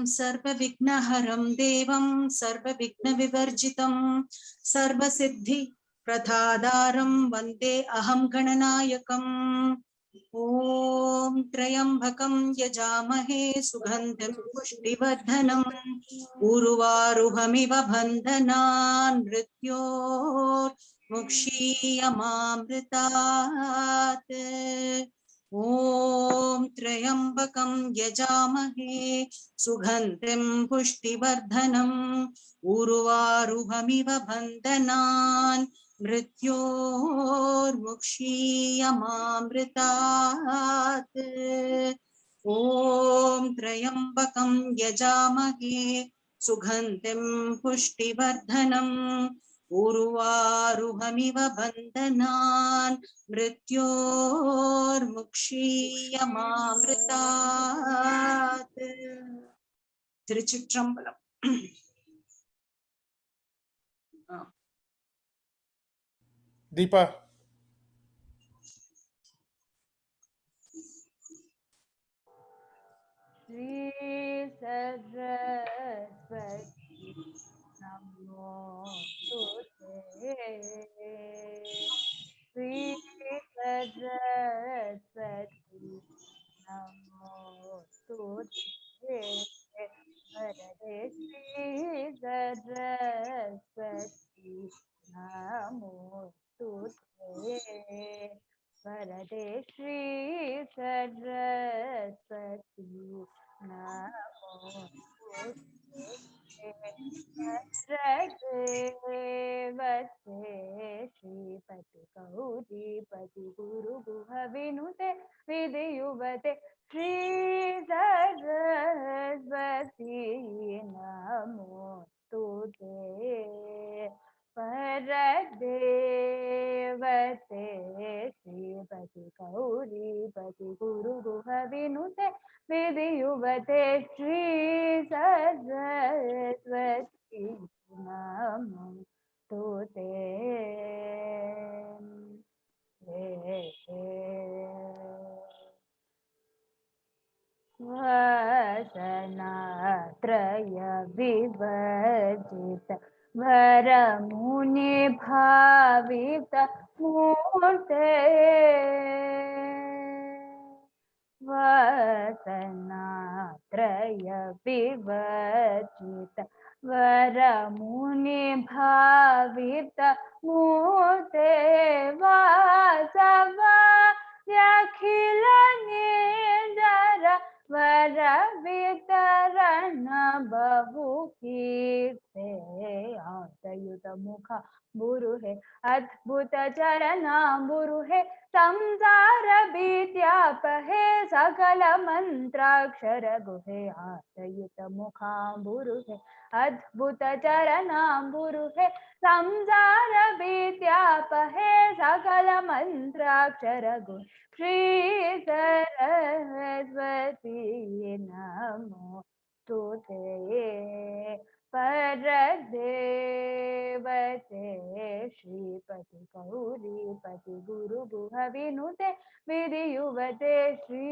सर्वविघ्नहरं देवं सर्वविघ्नविवर्जितं सर्वसिद्धिप्रदातारं वन्दे अहं गणनायकम्। ॐ त्र्यम्बकं यजामहे सुगन्धिं पुष्टिवर्धनम् उर्वारुहमिव बन्धनान् मृत्योर्मुक्षीयमामृतात्। ॐ त्र्यम्बकं यजामहे सुगन्धिं पुष्टिवर्धनम् उर्वारुहमिव बन्धनान् मृत्योर्मुक्षीयमामृतात्। ॐ त्र्यम्बकं यजामहे सुगन्धिं पुष्टिवर्धनम् उर्वारुहमिव बन्धनान् मृत्योर्मुक्षीयमामृतात्। திருச்சிற்றம்பலம். दीपा श्री सरस्वती नमोस्तुते। श्री सरस्वती नमोस्तुते। वरदे श्री सरस्वती नमोस्तुते। वरदे श्री सरस्वती नमोस्तुते। वरदेवते श्रीपति गौरीपति गुरु गुह विनुते विधियुवते श्री सरस्वती नमोस्तुते। परदेवते श्रीपति गौरीपति गुरु गुह विनुते विधियुवते श्री सरस्वती नमोस्तुते। वसनात्रय विवर्जित वरमुनि भावित मूर्ते। वसनात्रय विवर्जित वरमुनि भावित मूर्ते। वासवाख्यखिल निरर वर वितरण बहुकीर्ते। आसयुत मुख बुरुहे अद्भुत चरणा बुरुहे संसार बीत्यापहे सकल मंत्राक्षर गुहे। आसयुत मुखा बुरुहे अद्भुत चरणा बुरुहे संसार बीत्यापहे सकल मंत्राक्षर गुहे। श्री सरस्वती नमोस्तुते। परदेवते श्रीपति गौरीपति गुरु गुह विनुते विधियुवते श्री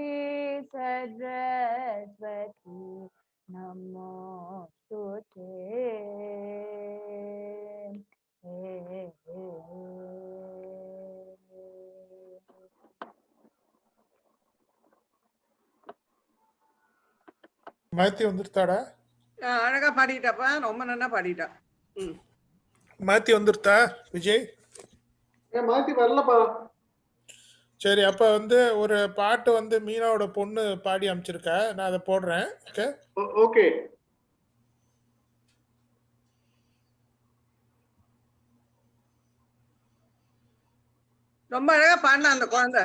सरस्वती नमोस्तुते। மாத்தி வந்துருத்தாடா? அழகா பாடிட்டப்பா, ரொம்ப நல்லா பாடிட்டா. மாத்தி வந்துருத்தா விஜய்? மாத்தி வரலப்பா. சரி, அப்ப ஒரு பாட்டு மீனாவோட பொண்ணு பாடி அமைச்சிருக்க, நான் அதை போடுறேன். Okay okay. ரொம்ப அழகா பாடினா அந்த குழந்தை.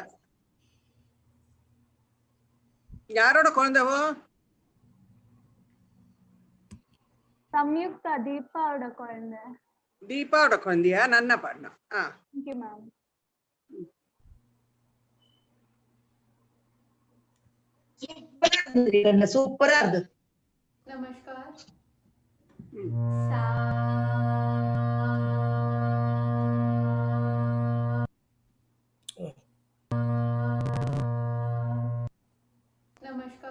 யாரோட குழந்தைவோ? சம்யுக்தா, தீபாவோட குழந்தை. தீபாவோட குழந்தையா? நன்னா பாடினா. Thank you, ma'am. சூப்பரா இருக்கு. नमस्कार। नमस्कार।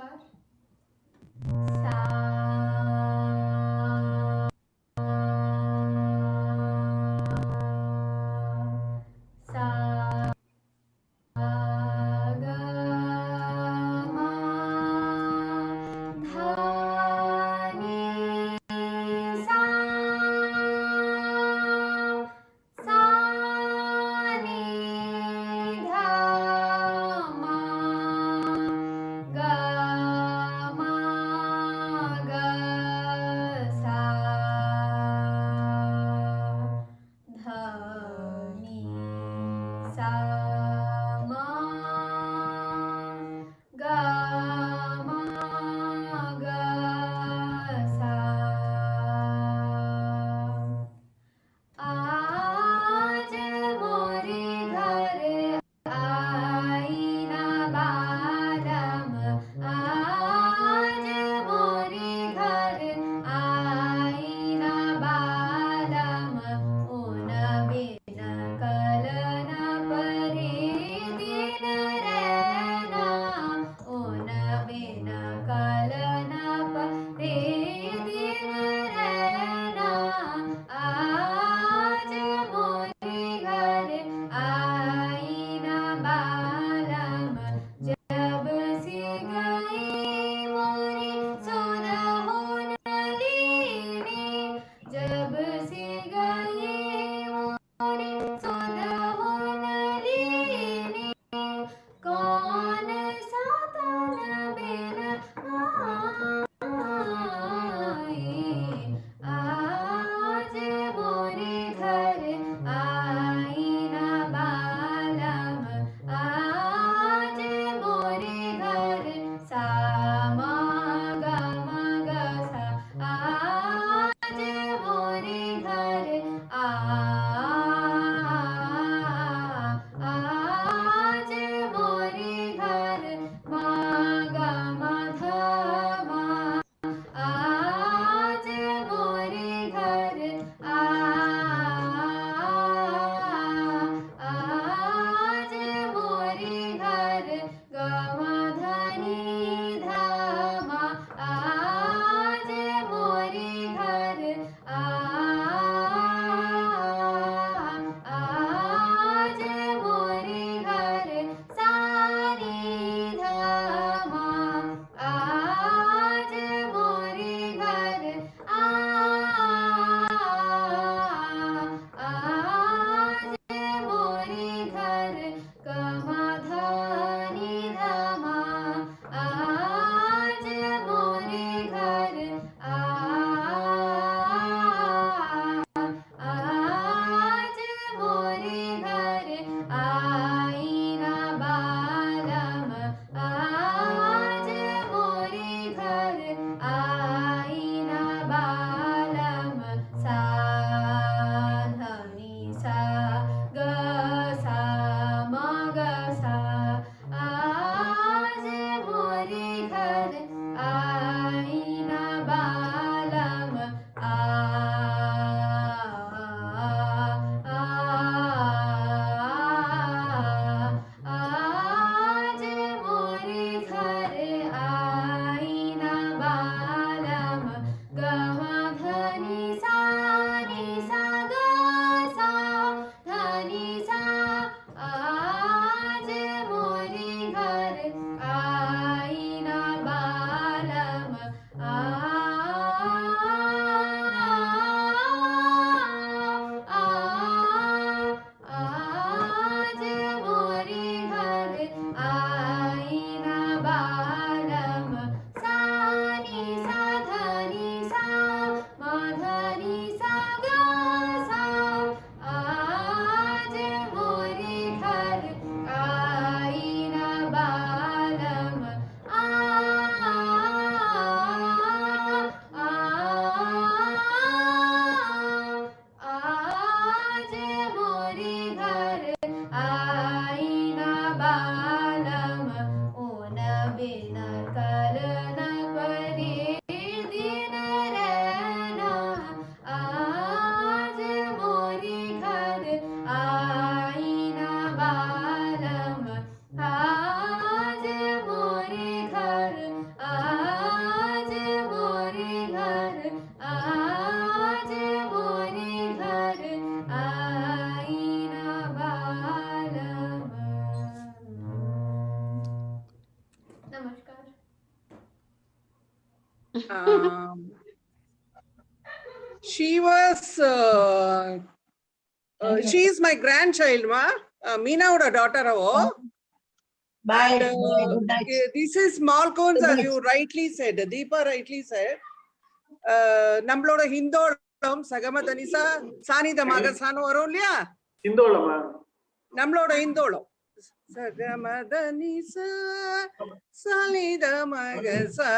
आज मोरे घर आई ना बालम सा नि सा धनी सा मा धनी सा गा सा आज मोरे घर आई ना बालम आज मोरे घर आई ना बालम ओन बिन कर न परे दिन रहना आज मोरे घर आई ना बालम आज मोरे घर आज मोरे घर आज मोरे घर आई ना बालम नमस्कार She was she is my grandchild ma Meena oda daughter avo. Bye. And, Good night. this is small cones as you rightly said, Deepa rightly said. நம்மளோட ஹிந்தோளம் சகம தனிசா சானிதமாக சானு வரும் இல்லையா, இந்தோளமா நம்மளோட இந்தோளம் சகம தனிசா சானிதமாக சா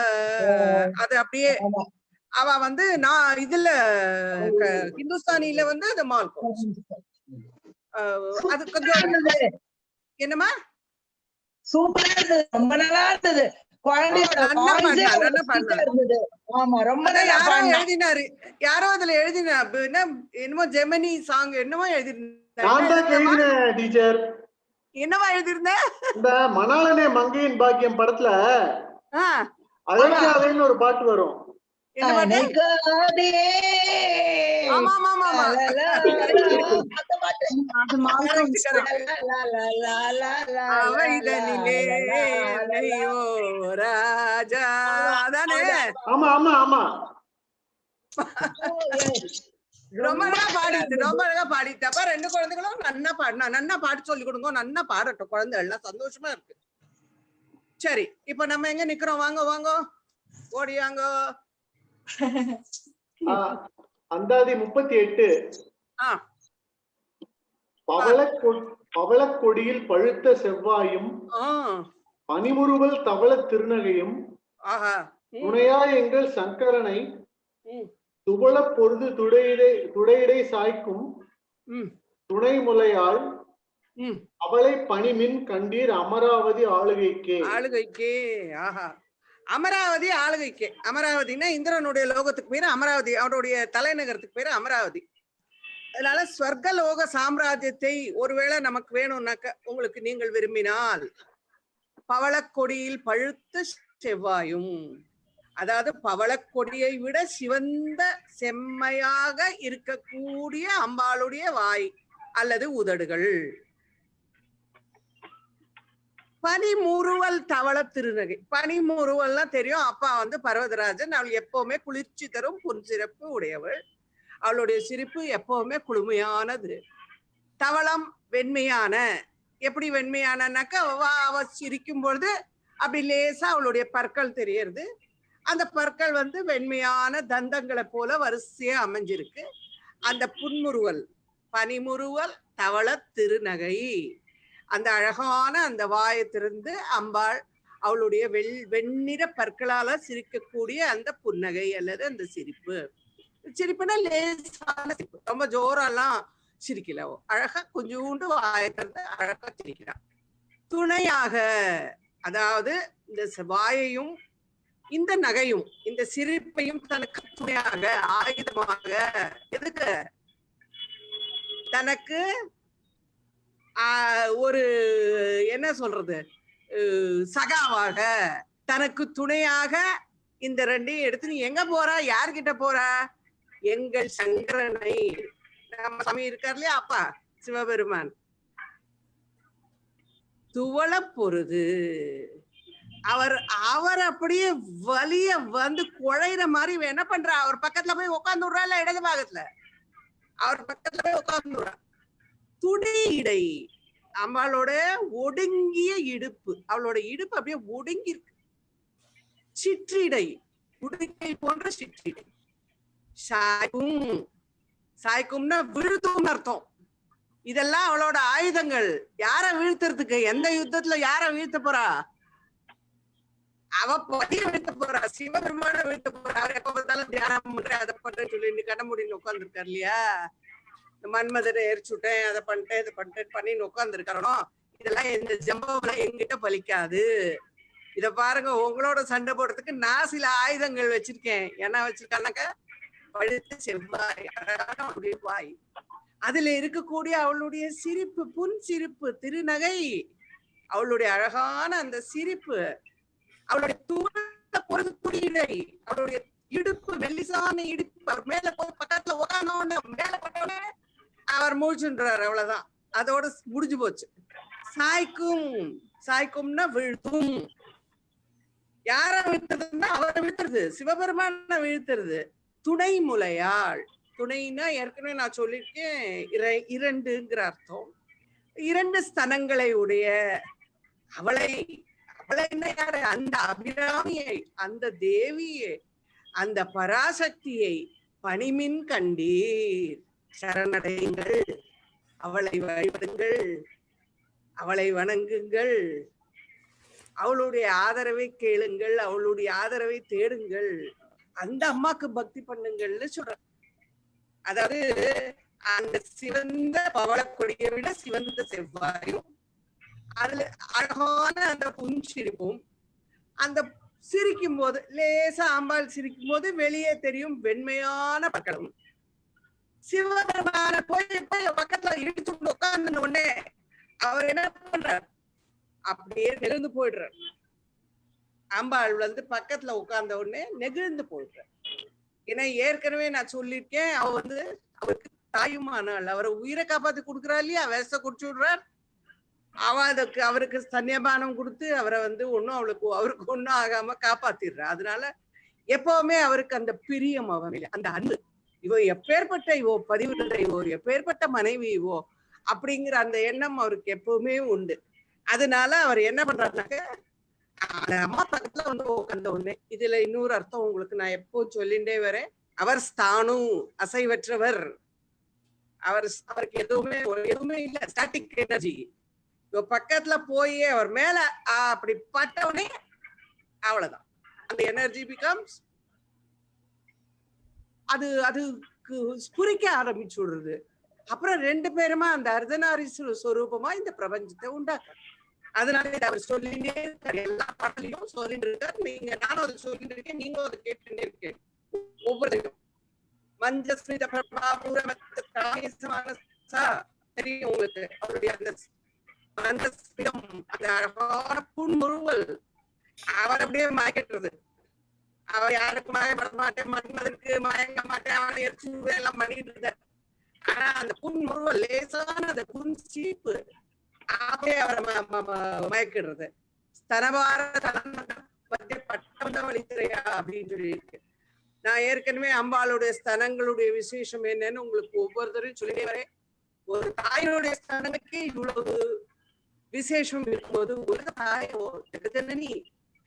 அது அப்படியே அவ வந்து நான் இதுல ஹிந்துஸ்தானில வந்து அது மால் கோன்ஸ். அது கொஞ்சம் என்னமா சூப்பரா இருந்தது, ரொம்ப நல்லா இருந்தது. குழந்தையோட நல்லா voice ஏ பாடினா, ஒரு நல்லா sweet ஆ பாடினா. இருந்தது. ஆமா, ரொம்ப அதான் நல்லா யாரோ பாடினா. எழுதினாரு, யாரோ அதுல எழுதினா என்னமோ ஜெமினி சாங் என்னமோ நான் தான் எழுதிருந்தேன். எழுதினேன் டீச்சர். என்னவா எழுதிருந்த? இந்த மணாளனே மங்கையின் பாக்கியம் படத்துல ஆஹ் அழைக்காதேன்னு ஒரு பாட்டு வரும். என்ன பாட்டு? அணைக்காதே. ஆமா ஆமா ஆமா ஆமா. லா, லா, லா, அந்த பாட்டு. அது மால் Correct, கோன்ஸ். correct. லா, லா, லா, லா, லா, அவனிலே லா, லா, லா, நையோ ராஜா அதானே? ஆமா ஆமா ஆமா. ரொம்ப அழகா பாடிட்டு, ரொம்ப அழகா பாடிட்டு. அப்ப ரெண்டு குழந்தைகளும் நன்னா பாடினா, நன்னா பாட்டு சொல்லி கொடுங்க, நன்னா பாடட்டும் குழந்தை எல்லாம், சந்தோஷமா இருக்கு. சரி, இப்ப நம்ம எங்க நிக்கிறோம்? வாங்க வாங்க ஓடியாங்க. அந்தாதி 38. ஆஹ் பவளக் கொடியில் பழுத்த செவ்வாயும் ஆஹ் பனிமுறுவல் தவள திருநகையும் ஆஹா. துணையா எங்கள் சங்கரனை ம், துவள பொருது துடையிடை சாய்க்கும் ம், துணை முலையாள் ம். அவளை பணிமின் கண்டீர் அமராவதி ஆளுகைக்கே. ஆளுகைக்கே. ஆஹா. அமராவதி ஆளுகைக்கே. அமராவதினா இந்திரனுடைய லோகத்துக்கு பேரு அமராவதி, அவருடைய தலைநகரத்துக்கு பேரு அமராவதி. அதனால ஸ்வர்கலோக சாம்ராஜ்யத்தை ஒருவேளை நமக்கு வேணும்னாக்க, உங்களுக்கு நீங்கள் விரும்பினால் பவளக்கொடியில் பழுத்த செவ்வாயும், அதாவது பவளக்கொடியை விட சிவந்த செம்மையாக இருக்கக்கூடிய அம்பாளுடைய வாய் அல்லது உதடுகள், பனிமுறுவல் தவள திருநகை. பனிமுறுவல்னா தெரியும், அப்பா வந்து பர்வதராஜன், அவள் எப்பவுமே குளிர்ச்சி தரும் புன்சிறப்பு உடையவள், அவளுடைய சிரிப்பு எப்பவுமே குளுமையானது. தவளம் வெண்மையான, எப்படி வெண்மையானனாக்கா அவ சிரிக்கும் பொழுது அப்படி லேசா அவளுடைய பற்கள் தெரியறது. அந்த பற்கள் வந்து வெண்மையான தந்தங்களை போல வரிசையா அமைஞ்சிருக்கு. அந்த புன்முறுவல், பனிமுறுவல் தவள திருநகை, அந்த அழகான அந்த வாயத்திலிருந்து அம்பாள் அவளுடைய வெண்ணிற பற்களால சிரிக்கக்கூடிய அந்த புன்னகை அல்லது அந்த சிரிப்பு. சிரிப்புனா லேசான சிரிப்பு, ரொம்ப ஜோரெல்லாம் சிரிக்கல, அழகா கொஞ்சோண்டு வாயத்திலிருந்து அழகா சிரிக்கிறான். துணையாக, அதாவது இந்த வாயையும் இந்த நகையும் இந்த சிரிப்பையும் தனக்கு துணையாக, ஆயுதமாக, எதுக்கு? தனக்கு ஒரு என்ன சொல்றது, சகாவாக, தனக்கு துணையாக இந்த ரெண்டையும் எடுத்து நீ எங்க போற, யார்கிட்ட போற? எங்கள் சங்கரனை, நம்ம சாமி இருக்கார் இல்லையா அப்பா சிவபெருமான், துவள பொருது, அவர் அவர் அப்படியே வலிய வந்து குழையிற மாதிரி என்ன பண்றா, அவர் பக்கத்துல போய் உட்கார்ந்து விடுறா, இல்ல இடது பாகத்துல அவர் பக்கத்துல போய் உட்கார்ந்து விடுறா. துணி இடை, அவளோட ஒடுங்கிய இடுப்பு, அவளோட இடுப்பு அப்படியே ஒடுங்கி இருக்கு. சிற்றிடை, உடுக்கை போன்ற சிற்றிடை. சாய்க்கும், சாய்க்கும்னா விழுத்தும் அர்த்தம். இதெல்லாம் அவளோட ஆயுதங்கள். யார வீழ்த்துறதுக்கு, எந்த யுத்தத்துல யார வீழ்த்த போறா, அவ பதிய வீழ்த்த போறா, சிவபெருமான வீழ்த்த போறா. அவர் எப்ப பார்த்தாலும் தியானம் பண்றேன் அதை பண்றேன்னு சொல்லி கடமுடின்னு உட்கார்ந்துருக்காரு இல்லையா, மன்மதனை எரிச்சுட்டேன், அதை பண்ணிட்டேன், இதை பண்ணிட்டேன் பண்ணின்னு உட்கார்ந்துருக்காரோ. இதெல்லாம் இந்த ஜம்பம்லாம் எங்கிட்ட பலிக்காது. இத பாருங்க, உங்களோட சண்டை போடுறதுக்கு நான் சில ஆயுதங்கள் வச்சிருக்கேன். என்ன வச்சிருக்கானாக்க, பழுத்த செவ்வாய், அழகான வாய், அதுல இருக்கக்கூடிய அவளுடைய சிரிப்பு, புன் சிரிப்பு, திருநகை, அவளுடைய அழகான அந்த சிரிப்பு, அவளுடைய துணிடை, அவளுடைய இடுப்பு, மெல்லிசான இடுப்பு. அவர் மேல போய் பக்கத்துல உட்கார்ந்தோன்னு மேல பட்டோன்னே அவர் மூழ்கின்றார். அவ்வளவுதான், அதோட முடிஞ்சு போச்சு. சாய்க்கும், சாய்க்கும்னா வீழ்த்தும். யார வீழ்த்துறதுன்னா அவரை வீழ்த்துறது, சிவபெருமான வீழ்த்துறது. துணை முலையாள், துணைன்னா ஏற்கனவே நான் சொல்லியிருக்கேன், இரண்டுங்கிற அர்த்தம். இரண்டு ஸ்தனங்களை உடைய அவளை, அவளை என்ன யாரு, அந்த அபிராமியை, அந்த தேவியை, அந்த பராசக்தியை பணிமின் கண்டீர். சரணடையுங்கள், அவளை வழிபடுங்கள், அவளை வணங்குங்கள், அவளுடைய ஆதரவை கேளுங்கள், அவளுடைய ஆதரவை தேடுங்கள், அந்த அம்மாக்கு பக்தி பண்ணுங்கள்னு சொல்ற. அதாவது அந்த சிவந்த பவளக்கொடியை விட சிவந்த செவ்வாயும், அதுல அழகான அந்த புன்சிரிப்பும், அந்த சிரிக்கும் போது லேசா அம்பாள் சிரிக்கும் போது வெளியே தெரியும் வெண்மையான பற்களும். சிவபெருமான போய் பக்கத்துல இடிச்சு உட்கார்ந்து உடனே அவர் என்ன பண்றார், அப்படியே நெகிழ்ந்து போயிடுறார். அம்பாள் வந்து பக்கத்துல உட்கார்ந்த உடனே நெகிழ்ந்து போயிடுறார். ஏன்னா ஏற்கனவே நான் சொல்லியிருக்கேன், அவ வந்து அவருக்கு தாயுமானாள், அவரை உயிரை காப்பாத்தி கொடுக்குறா இல்லையா, விஷ குடிச்சு விடுறார். அவ அதுக்கு அவருக்கு ஸ்தன்யபானம் கொடுத்து அவரை வந்து ஒன்னும் அவருக்கு ஒன்னும் ஆகாம காப்பாத்திடுறா. அதனால எப்பவுமே அவருக்கு அந்த பிரியம், அவன் அந்த அன்பு, இவோ எப்பேற்பட்ட இவோ பதிவிருந்த இவோ எப்பேற்பட்ட மனைவி இவோ அப்படிங்கிற அந்த எண்ணம் அவருக்கு எப்பவுமே உண்டு. அதனால அவர் என்ன பண்றாருனாக்க, அந்த அம்மா பக்கத்துல வந்து உட்கார்ந்த உடனே, இதுல இன்னொரு அர்த்தம் உங்களுக்கு நான் எப்போ சொல்லிண்டே வரேன், அவர் ஸ்தானு, அசைவற்றவர், அவருக்கு எதுவுமே இல்ல, ஸ்டாட்டிக் எனர்ஜி. பக்கத்துல போய் அவர் மேல அப்படி பட்டவுடனே அவ்வளவுதான், அந்த எனர்ஜி பிகம்ஸ், அதுக்கு ஸ்புரிக்க ஆரம்பிச்சு விடுறது. அப்புறம் ரெண்டு பேருமா அந்த அர்த்தநாரீஸ்வர ஸ்வரூபமா இந்த பிரபஞ்சத்தை உண்டாக்க. அதனால அவர் சொல்லிட்டே இருக்காரு, எல்லா பாடலையும் சொல்லிட்டு இருக்காரு. நீங்க, நானும் அதை சொல்லிட்டு இருக்கேன், நீங்களும் அதை கேட்டுட்டே இருக்கேன். ஒவ்வொருத்தையும் மஞ்சஸ்மித தெரியும் உங்களுக்கு, அவருடைய அந்த மந்தஸ்மிதம், அந்த அழகான புன்முறுவல், அவர் அப்படியே மயக்கிட்டுறது. அவர் யாருக்கும் மயப்பட மாட்டேன், மன்மதனுக்கு மயங்க மாட்டேன், அவனை எரிச்சு எல்லாம் பண்ணிட்டு இருந்தார். ஆனா அந்த புன்முறுவல், லேசான அந்த புன் சீப்பு அப்படியே அவரை மயக்கிடுறது. ஸ்தனவார பட்டம் வலித்துறையா அப்படின்னு சொல்லி இருக்கு. நான் ஏற்கனவே அம்பாளுடைய ஸ்தனங்களுடைய விசேஷம் என்னன்னு உங்களுக்கு ஒவ்வொருத்தரையும் சொல்லி வரேன். ஒரு தாயினுடைய ஸ்தனனுக்கு இவ்வளவு விசேஷம் இருக்கும்போது, ஒரு தாயோ ஜெகஜனனி,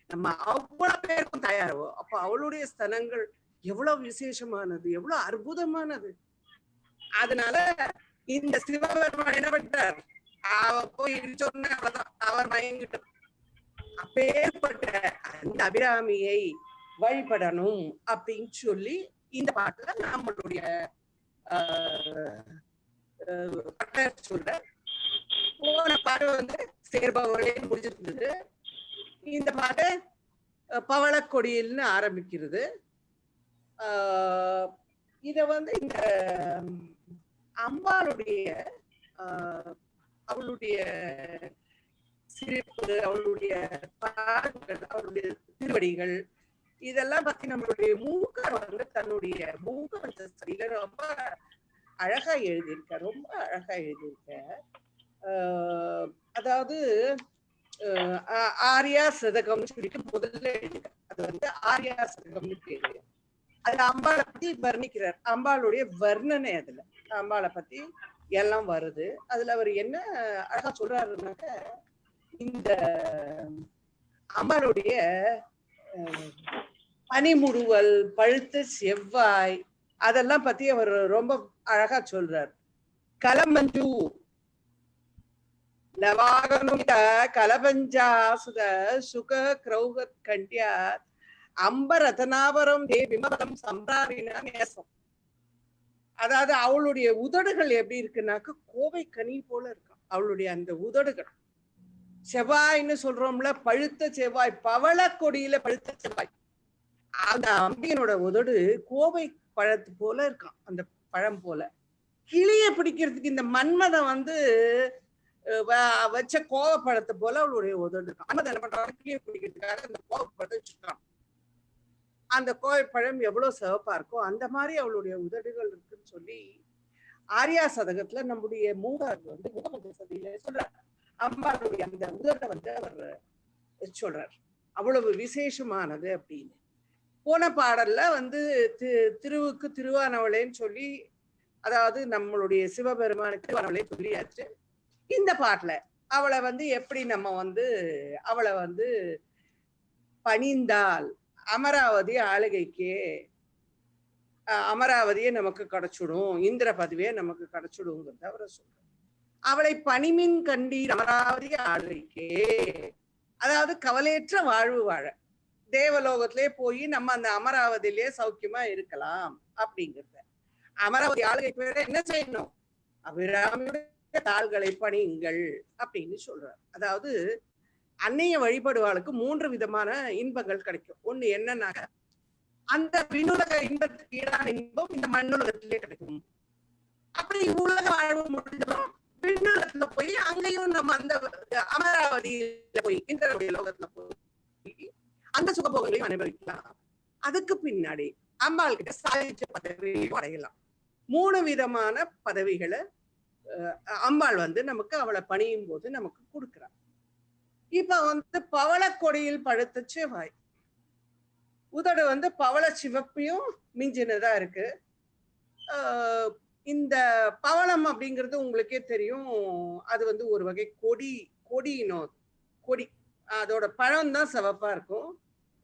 நம்ம அவ்வளவு பேருக்கும் தயாரவோ, அப்ப அவளுடைய ஸ்தனங்கள் எவ்வளவு விசேஷமானது, எவ்வளவு அற்புதமானது. அதனால இந்த சிவபெருமான் என்ன பண்றார், அவ போய் சொன்ன அவ்வளவுதான், அவர் மயங்கிட்டார். அப்பேற்பட்ட அந்த அபிராமியை வழிபடணும் அப்படின்னு சொல்லி இந்த பாட்டுல நம்மளுடைய சொல்ற. போன பாட்டு வந்து சேர்பவளே முடிஞ்சிருந்தது. இந்த பாட்டு பவளக்கொடியில்னு ஆரம்பிக்கிறது. இத வந்து இந்த அம்பாளுடைய அவளுடைய சிரிப்பு, அவளுடைய பாடல்கள், அவளுடைய திருவடிகள், இதெல்லாம் பத்தி நம்மளுடைய மூக்கர் வந்து தன்னுடைய மூக்க ரொம்ப அழகா எழுதியிருக்க, ரொம்ப அழகா எழுதியிருக்க. அதாவது ஆர்யா சதகம்னு சொல்லிட்டு முதல்ல எழுதுறார். அது வந்து ஆர்யா சதகம்னு பேரு. அது அம்பாளை பத்தி வர்ணிக்கிறார். அம்பாளுடைய வர்ணனை அதுல அம்பாளை பத்தி எல்லாம் வருது. அதுல அவர் என்ன அழகா சொல்றாருனாக்க, இந்த அம்பாளுடைய பனிமுறுவல், பழுத்த செவ்வாய், அதெல்லாம் பத்தி அவர் ரொம்ப அழகா சொல்றார். கலமஞ்சு நவாகனுமித கலபஞ்சாசுத சுக கிரௌக கண்டியா அம்பரதனாபரம் தே விமலம் சம்பிராரினா நேசம். அதாவது அவளுடைய உதடுகள் எப்படி இருக்குன்னாக்க கோவை கனி போல இருக்கும் அவளுடைய அந்த உதடுகள். செவ்வாய்ன்னு சொல்றோம்ல, பழுத்த செவ்வாய், பவள கொடியில பழுத்த செவ்வாய். அந்த அம்பியனோட உதடு கோவை பழத்து போல இருக்கான், அந்த பழம் போல. கிளிய பிடிக்கிறதுக்கு இந்த மன்மதன் வந்து வச்ச கோவப்பழத்தை போல அவளுடைய உதடு இருக்கான். மன்மதன் என்ன பண்றாங்க, கிளிய பிடிக்கிறதுக்காக அந்த கோவப்பழத்தை வச்சிருக்கான். அந்த கோவைப்பழம் எவ்வளவு சிவப்பா இருக்கோ அந்த மாதிரி அவளுடைய உதடுகள் இருக்குன்னு சொல்லி ஆர்யா சதகத்துல நம்முடைய மூடார் வந்து மூகமத சதியில சொல்றார். அம்பாளுடைய அந்த உதட்டை வந்து அவர் சொல்றார், அவ்வளவு விசேஷமானது அப்படின்னு. போன பாடல்ல வந்து திருவுக்கு திருவானவளேன்னு சொல்லி, அதாவது நம்மளுடைய சிவபெருமானுக்கு திருவானவளே சொல்லியாச்சு. இந்த பாட்டுல அவளை வந்து எப்படி நம்ம வந்து அவளை வந்து பணிந்தால் அமராவதி ஆளுகைக்கு அமராவதியே நமக்கு கிடைச்சிடும், இந்திர பதவியே நமக்கு கிடைச்சிடுங்கிறத அவரை சொல்றார். அவளை பணிமின் கண்டீர் அமராவதி ஆளுகைக்கே, அதாவது கவலையற்ற வாழ்வு வாழ தேவலோகத்திலே போய் நம்ம அந்த அமராவதியிலே சௌக்கியமா இருக்கலாம் அப்படிங்கிறத. அமராவதி ஆளுகைக்கு வேற என்ன செய்யணும், அபிராமியுடைய தாள்களை பணியுங்கள் அப்படின்னு சொல்றார். அதாவது அன்னைய வழிபடுவாளுக்கு 3 விதமான இன்பங்கள் கிடைக்கும். ஒண்ணு என்னன்னாக்க, அந்த விண்ணுலக இன்பத்துக்கு ஈடான இன்பம் இந்த மண்ணுலகத்திலே கிடைக்கும். அப்படி உலக வாழ்வு முடிஞ்சதும் விண்ணுலகத்துல போய் அங்கேயும் நம்ம அந்த அமராவதியில போய் இந்த லோகத்துல போய் அந்த சுகபோகங்களையும் அனுபவிக்கலாம். அதுக்கு பின்னாடி அம்பாள் கிட்ட சாதிச்ச பதவியையும் அடையலாம். 3 விதமான பதவிகளை அம்பாள் வந்து நமக்கு அவளை பணியும் போது நமக்கு கொடுக்கிறார். இப்ப வந்து பவளக்கொடியில் பழுத்த செவ்வாய், உதடு வந்து பவள சிவப்பையும் மிஞ்சினதா இருக்கு. இந்த பவளம் அப்படிங்கிறது உங்களுக்கே தெரியும், அது வந்து ஒரு வகை கொடி, அதோட பழம் தான் சிவப்பா இருக்கும்.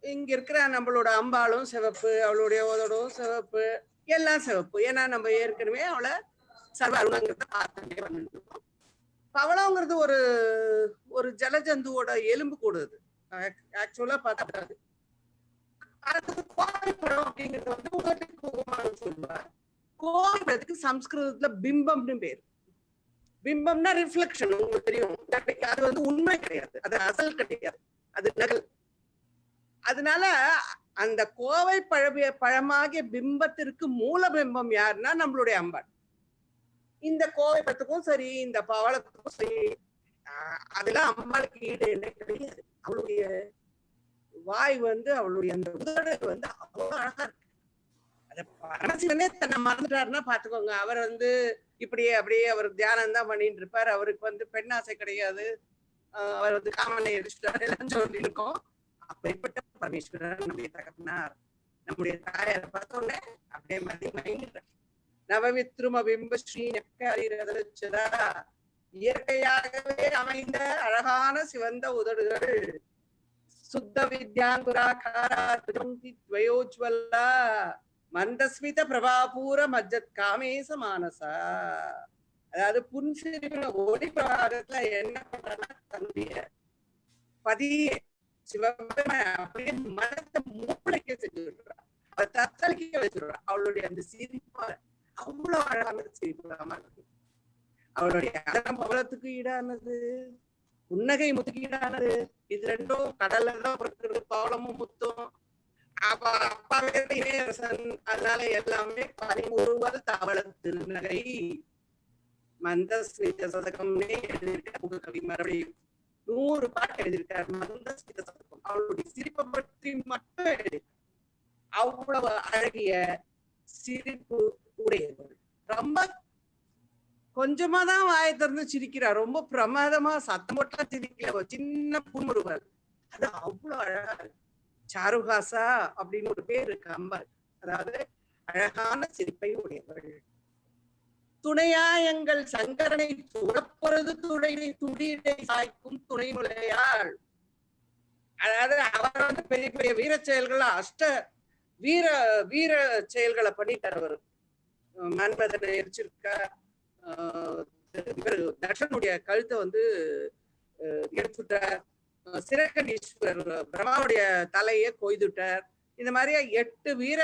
இங்க இருக்கிற நம்மளோட அம்பாளும் சிவப்பு, அவளுடைய உதடும் சிவப்பு, எல்லாம் சிவப்பு. ஏன்னா நம்ம ஏற்கனவே அவளை சர்வ அருணங்கிறத பார்த்துட்டே வந்துருக்கோம். பவளங்கிறது ஒரு ஜலஜந்துவோட எலும்பு கூடுது. ஆக்சுவலா பார்த்தா கோவைப்பழம் அப்படிங்கிறது வந்து உதட்டுக்கு சொல்லுவார். கோவைப்பழத்துக்கு சம்ஸ்கிருதத்துல பிம்பம்னு பேரு. பிம்பம்னா ரிஃப்ளெக்ஷன், உங்களுக்கு தெரியும். அது வந்து உண்மை கிடையாது, அது அசல் கிடையாது, அது நகல். அதனால அந்த கோவை பழமாகிய பிம்பத்திற்கு மூல பிம்பம் யாருன்னா நம்மளுடைய அம்பாள். இந்த கோவைப்பழத்துக்கும் சரி, இந்த பவளத்துக்கும் சரி, அதெல்லாம் அம்பாளுக்கு ஈடு என்ன கிடையாது. அவளுடைய வாய் வந்து அவளுடைய அந்த உதடு வந்து அவ்வளவு அழகா இருக்கு. அத பரமசிவனே தன்னை மறந்துட்டாருன்னா பாத்துக்கோங்க. அவர் வந்து இப்படியே அப்படியே அவர் தியானம் தான் பண்ணிட்டு இருப்பார். அவருக்கு வந்து பெண்ணாசை கிடையாது. அவர் வந்து காமனை அடிச்சுட்டாரு எல்லாம் சொல்லி இருக்கோம். அப்படிப்பட்ட பரமேஸ்வரர் நம்முடைய தகப்பனார், நம்முடைய தாயாரை பார்த்தோன்னே அப்படியே மயங்கிட்டார். நவவித்ரும பிம்ப ஸ்ரீ நெக்கரிரதா, இயற்கையாகவே அமைந்த அழகான சிவந்த உதடுகள், சுத்த வித்யாங்குராகாரோஜ்வல்லா மந்தஸ்மித பிரபாபூர மஜ்ஜத் காமேச மானசா. அதாவது புன்சிரிப்பின ஒளி பிரகாரத்துல என்ன பண்றா, தன்னுடைய பதிய சிவபெருமான் அப்படியே மனத்தை மூளைக்க செஞ்சு விடுறா, அவ தத்தளிக்க வச்சுடுறா. அவளுடைய அந்த சிரிப்பா அவ்வளவு அழகான சிரிப்பு இருக்கு. அவளுடைய அழகம் பவளத்துக்கு ஈடானது, புன்னகை முத்துக்கு ஈடானது. இது ரெண்டும் கடல்ல தான் பிறக்கிறது, பவளமும் முத்தும். அப்பாவே இளையரசன், அதனால எல்லாமே பனிமுறுவல் தவள திருநகை மந்தஸ்மித சதகம்னே எழுதியிருக்க கவி. மறுபடியும் 100 பாட்டு எழுதியிருக்கார் மந்தஸ்மித சதகம். அவளுடைய சிரிப்பை பற்றி மட்டும் எழுதியிருக்கார். அவ்வளவு அழகிய சிரிப்பு உடையவள், ரொம்ப கொஞ்சமா தான் வாயை திறந்து சிரிக்கிறார். ரொம்ப பிரமாதமா சத்தம் போட்டா சிரிக்கல, ஒரு சின்ன புன்முறுவல். அது அவ்வளவு அழகா இருக்கு. சாருஹாசா அப்படின்னு ஒரு பேர் இருக்கு அம்பாள். அதாவது அழகான சிரிப்பை உடையவள். துணையா எங்கள் சங்கரனை துடப்பொழுது துணையை துடியை சாய்க்கும் துணை நுழையாள். அதாவது அவர் வந்து பெரிய பெரிய வீர செயல்களை வீர வீர செயல்களை பண்ணிட்டார். அவர் மன்மதனை எரிச்சிருக்கார், தர்ஷனுடைய கழுத்தை வந்து எடுத்துட்டார், சிறகணீஸ்வரர் பிரம்மாவுடைய தலையை கொய்துட்டார். இந்த மாதிரியா 8 வீர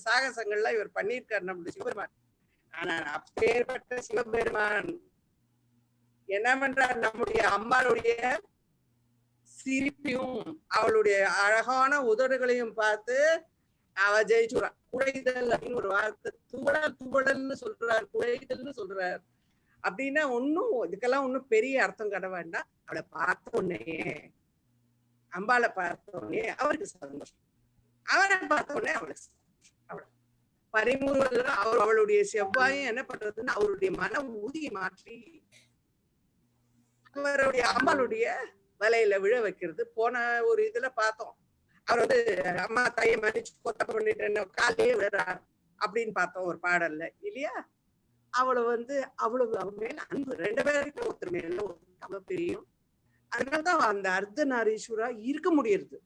சாகசங்கள்லாம் இவர் பண்ணியிருக்கார் நம்முடைய சிவபெருமான். ஆனா அப்பேற்பட்ட சிவபெருமான் என்ன பண்றார், நம்முடைய அம்பாளுடைய சிரிப்பையும் அவளுடைய அழகான உதடுகளையும் பார்த்து அவ ஜெயிச்சுறான். குழைதல் அப்படின்னு ஒரு வார்த்தை, துவடல்னு சொல்றார், குழைதல்னு சொல்றார். அப்படின்னா ஒன்னும் இதுக்கெல்லாம் ஒன்னும் பெரிய அர்த்தம் கட வேண்டாம். அவளை பார்த்த உடனே, அம்பாளை பார்த்த உடனே அவருக்கு சந்தோஷம், அவனை பார்த்த உடனே அவளுக்கு அவள் பரிமுறுவல். அவளுடைய செவ்வாயும் என்ன பண்றதுன்னு அவருடைய மன ஊதியை மாற்றி அவருடைய அம்பாளுடைய வலையில விழ வைக்கிறது. போன ஒரு இதுல பார்த்தோம், அவர் வந்து அம்மா தாயை மன்னிச்சு கொத்த பண்ணிட்டு காலையே விழுறார் அப்படின்னு பார்த்தோம் ஒரு பாடல்ல இல்லையா. அவளை வந்து அவ்வளவு அவன் மேல அன்பு, 2 பேருக்கும் ஒருத்தர் மேல ஒரு பிரியும். அதனாலதான் அந்த அர்த்தநாரீஸ்வரா இருக்க முடியுது.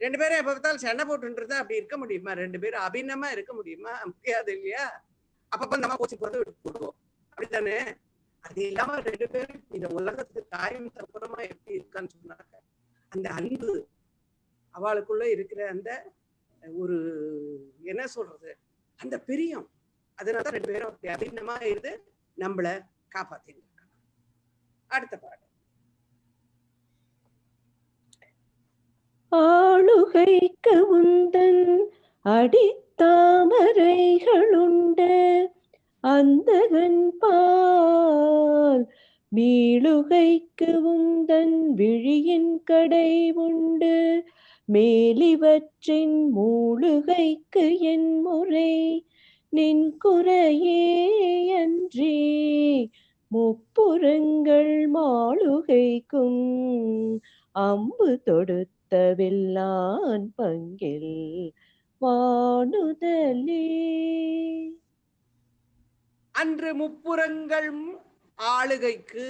2 பேரும் எப்ப பார்த்தாலும் சண்டை போட்டுன்றதா அப்படி இருக்க முடியுமா? 2 பேரும் அபிநமா இருக்க முடியுமா? முடியாது இல்லையா. அப்பப்ப நம்ம கோச்சி போறது விட்டு போடுவோம், அப்படித்தானே? அது இல்லாம 2 பேரும் இந்த உலகத்துக்கு தாயும் தப்புறமா எப்படி இருக்கான்னு சொன்னாங்க. அந்த அன்பு அவளுக்குள்ள இருக்கிற அந்த ஒரு என்ன சொல்றது, அந்த பிரியம், அதனாலதான் 2 பேரும் அப்படி அபிநமா இருந்து நம்மள காப்பாத்திட்டு இருக்காங்க. அடுத்த பாடம். ஆளுகைக்கு உந்தன் அடித்தாமரைகளுண்ட அந்தகன் பால் மீளுகைக்கு உந்தன் விழியின் கடை உண்டு மேலிவற்றின் மூளுகைக்கு என் முறை நின் குறையே அன்றி முப்புறங்கள் மாளுகைக்கும் அம்பு தொடுத்த வில்லான் பங்கில் வானுதலே. அன்று முப்புறங்கள் ஆளுகைக்கு,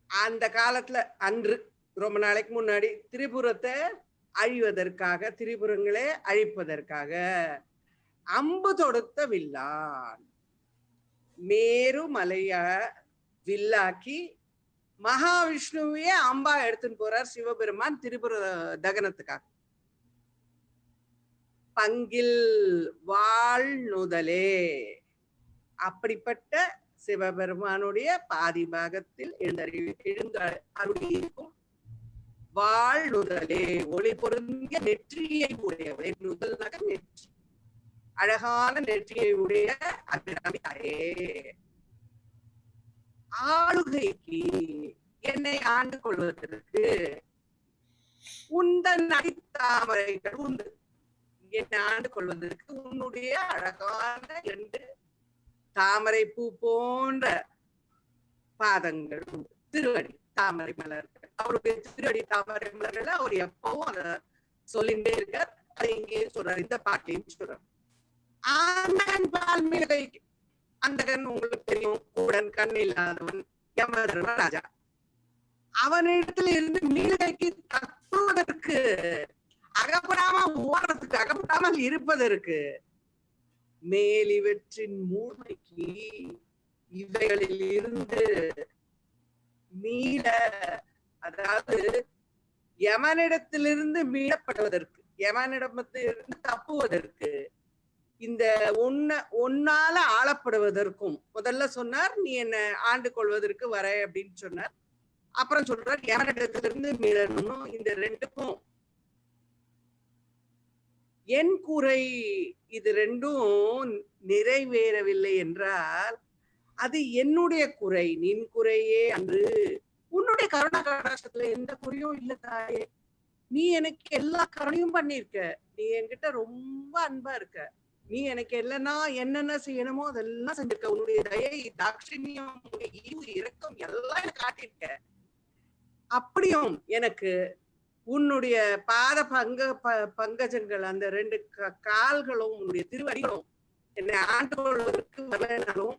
அந்த காலத்துல அன்று ரொம்ப நாளைக்கு முன்னாடி திரிபுரத்தை அழிவதற்காக, திரிபுரங்களே அழிப்பதற்காக அம்பு தொடுத்த வில்லான் மேரு மலைய வில்லாக்கி மகாவிஷ்ணுவையே அம்பா எடுத்துன்னு போறார் சிவபெருமான் திரிபுர தகனத்துக்காக. பங்கில் வாழ் நுதலே, அப்படிப்பட்ட சிவபெருமானுடைய பாதி பாகத்தில் எழுந்தருளியிருக்கும் வாழ் நுதலே, ஒளி பொருந்திய நெற்றியை உடையவை. நுதல்னாக நெற்றி, அழகான நெற்றியை உடைய அபிராமி தாயே, ஆளுகைக்கு என்னை ஆண்டு கொள்வதற்கு உந்தன் அடித்தாமரைகள் உண்டு. என்னை ஆண்டு கொள்வதற்கு உன்னுடைய அழகான 2 தாமரை பூ போன்ற பாதங்கள் உண்டு. திருவடி தாமரை மலர்கள், அவருடைய திருவடி தாமரை மலர்கள் அவர் எப்பவும் அதை சொல்லிட்டே இருக்கார். அதை இங்கே சொல்றார், இந்த பாட்டையும் சொல்றார். ஆண்டன் பால் மீதை, அந்த கண் உங்களுக்கு தெரியும், கூடன் கண் இல்லாதவன் யமதர்மராஜா. அவனிடத்துல இருந்து மீளைக்கு தப்புவதற்கு, அகப்படாம ஓடுறதுக்கு, அகப்படாமல் இருப்பதற்கு, மேலிவற்றின் மூழ்மைக்கு இவைகளில் இருந்து மீள, அதாவது யமனிடத்திலிருந்து மீளப்படுவதற்கு, யமனிடத்திலிருந்து தப்புவதற்கு, இந்த ஒன்னால ஆளப்படுவதற்கும். முதல்ல சொன்னார் நீ என்ன ஆண்டு கொள்வதற்கு வர அப்படின்னு சொன்னார். அப்புறம் சொல்றார் யமனிடத்திலிருந்து மீளணும். இந்த 2க்கும் என் குறை, இது 2ம் நிறைவேறவில்லை என்றால் அது என்னுடைய குறை, நின் குறையே அன்று. உன்னுடைய கருணா கடாட்சத்துல எந்த குறையும் இல்ல தாயே. நீ எனக்கு எல்லா கருணையும் பண்ணிருக்க, நீ என்கிட்ட ரொம்ப அன்பா இருக்க. நீ எனக்கு என்னென்ன செய்யணுமோ அதெல்லாம் செஞ்சிருக்க. உன்னுடைய தயை, தாட்சிணியம், ஈவு, இரக்கம் எல்லாம் எனக்கு காட்டியிருக்க. அப்படியும் எனக்கு உன்னுடைய பாத பங்கஜங்கள், அந்த 2 கால்களும் உன்னுடைய திருவடிகளும் என்னை ஆண்டு கொள்வதற்கு வரலனாலும்,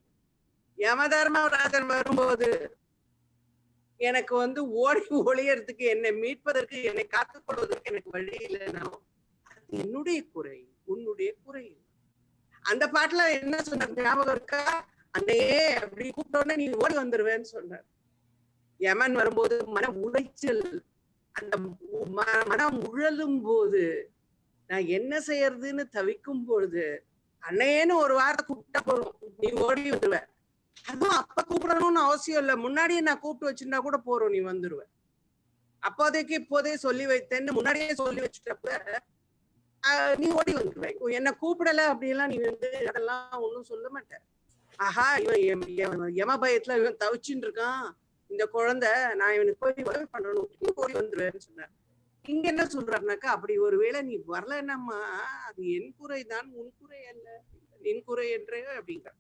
யமதர்மராஜன் வரும்போது எனக்கு வந்து ஓடி ஒளியறதுக்கு, என்னை மீட்பதற்கு, என்னை காத்துக் கொள்வதற்கு எனக்கு வழி இல்லைனாலும் அது என்னுடைய குறை, உன்னுடைய குறை. அந்த பாட்டுல என்ன சொன்னார் ஞாபகம் இருக்கா? அன்னையே அப்படி கூப்பிட்டோன்னே நீ ஓடி வந்துருவேன்னு சொன்னார். யமன் வரும்போது மன உளைச்சல், அந்த மனம் உழலும் போது, நான் என்ன செய்யறதுன்னு தவிக்கும் பொழுது அன்னையேன்னு ஒரு வார்த்தை கூப்பிட்டா போதும், நீ ஓடி வந்துருவ. அதுவும் அப்ப கூப்பிடணும்னு அவசியம் இல்லை, முன்னாடியே நான் கூப்பிட்டு வச்சிருந்தா கூட போறோம், நீ வந்துருவ. அப்போதைக்கு இப்போதே சொல்லி வைத்தேன்னு முன்னாடியே சொல்லி வச்சுட்டப்ப நீ ஓடி வந்துருவேன். என்ன கூப்பிடல அப்படியெல்லாம் நீ வந்து அதெல்லாம் ஒண்ணும் சொல்ல மாட்டேன். ஆஹா, இவன் யம பயத்துல இவன் தவிச்சுட்டு இருக்கான், இந்த குழந்தை, நான் இவனுக்கு போய் உதவி பண்ணணும், நீ ஓடி வந்துருவேன்னு சொன்னார். இங்க என்ன சொல்றாருனாக்கா, அப்படி ஒருவேளை நீ வரலன்னம்மா அது என் குறை தான், உன் குறை அல்ல, என் குறை என்றே அப்படிங்கிற.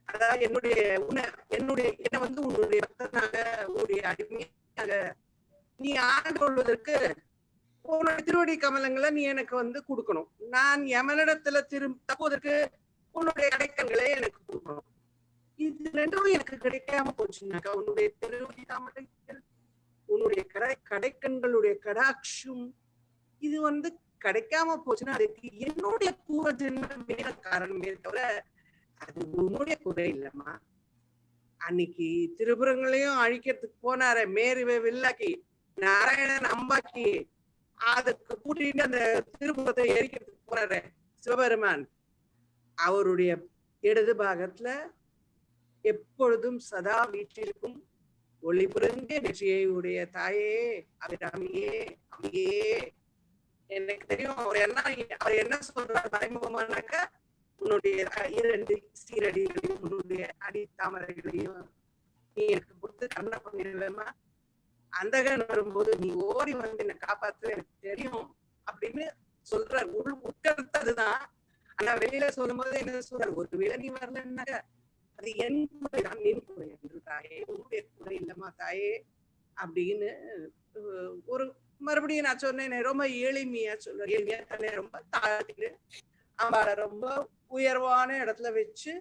அதாவது என்னை வந்து உன்னுடைய பக்தனாக, உன்னுடைய அடிமையாக நீ ஆண்டு கொள்வதற்கு உன்னுடைய திருவடி கமலங்களை நீ எனக்கு வந்து கொடுக்கணும். நான் யமனிடத்துல தப்போதற்கு உன்னுடைய கடைக்கண்களை எனக்கு கொடுக்கணும். இது 2ம் எனக்கு கிடைக்காம போச்சுனாக்கா, உன்னுடைய திருவடி கமலங்கள், உன்னுடைய கடைக்கண்களுடைய கடாட்சம் இது வந்து கிடைக்காம போச்சுன்னா அதுக்கு என்னுடைய பூர்வ ஜென்ம மேல காரணமே தவிர அது உன்னுடைய குறை இல்லம்மா. அன்னைக்கு திருபுரங்களையும் அழிக்கிறதுக்கு போனார, மேருவை வில்லாக்கி நாராயணன் அம்பாக்கி அதுக்கு கூட்டிட்டு அந்த திருபுரத்தை எரிக்கிறதுக்கு போறாரு சிவபெருமான். அவருடைய இடது பாகத்துல எப்பொழுதும் சதா வீற்றிருக்கும் ஒளி புரிந்த நெற்றியை உடைய தாயே, அபிராமியே, அம்மையே. எனக்கு தெரியும் அவர் என்ன சொல்றாரு மறைமுகமானாக்கா, உன்னுடைய 2 சீரடிகளையும் உன்னுடைய அடி தாமரைகளையும் நீ எனக்கு கொடுத்து கண்ண பண்ணிடுவேமா. அந்தகன் வரும்போது நீ ஓடி வந்து என்னை காப்பாத்து, எனக்கு தெரியும் அப்படின்னு சொல்றாரு. உட்கருத்ததுதான். ஆனா வெளியில சொல்லும் போது என்ன சொல்றாரு, ஒருவேளை நீ வரலன்னாக்க அது என் குறை தான், நின் குறை என்று தாயே, உன்னுடைய குறை இல்லம்மா தாயே அப்படின்னு ஒரு மறுபடியும் நான் சொன்னேன். ரொம்ப எளிமையா சொல்றேன், எளிமையா தானே, ரொம்ப தாழ்த்திட்டு அம்பாளை ரொம்ப உயர்வான இடத்துல வச்சு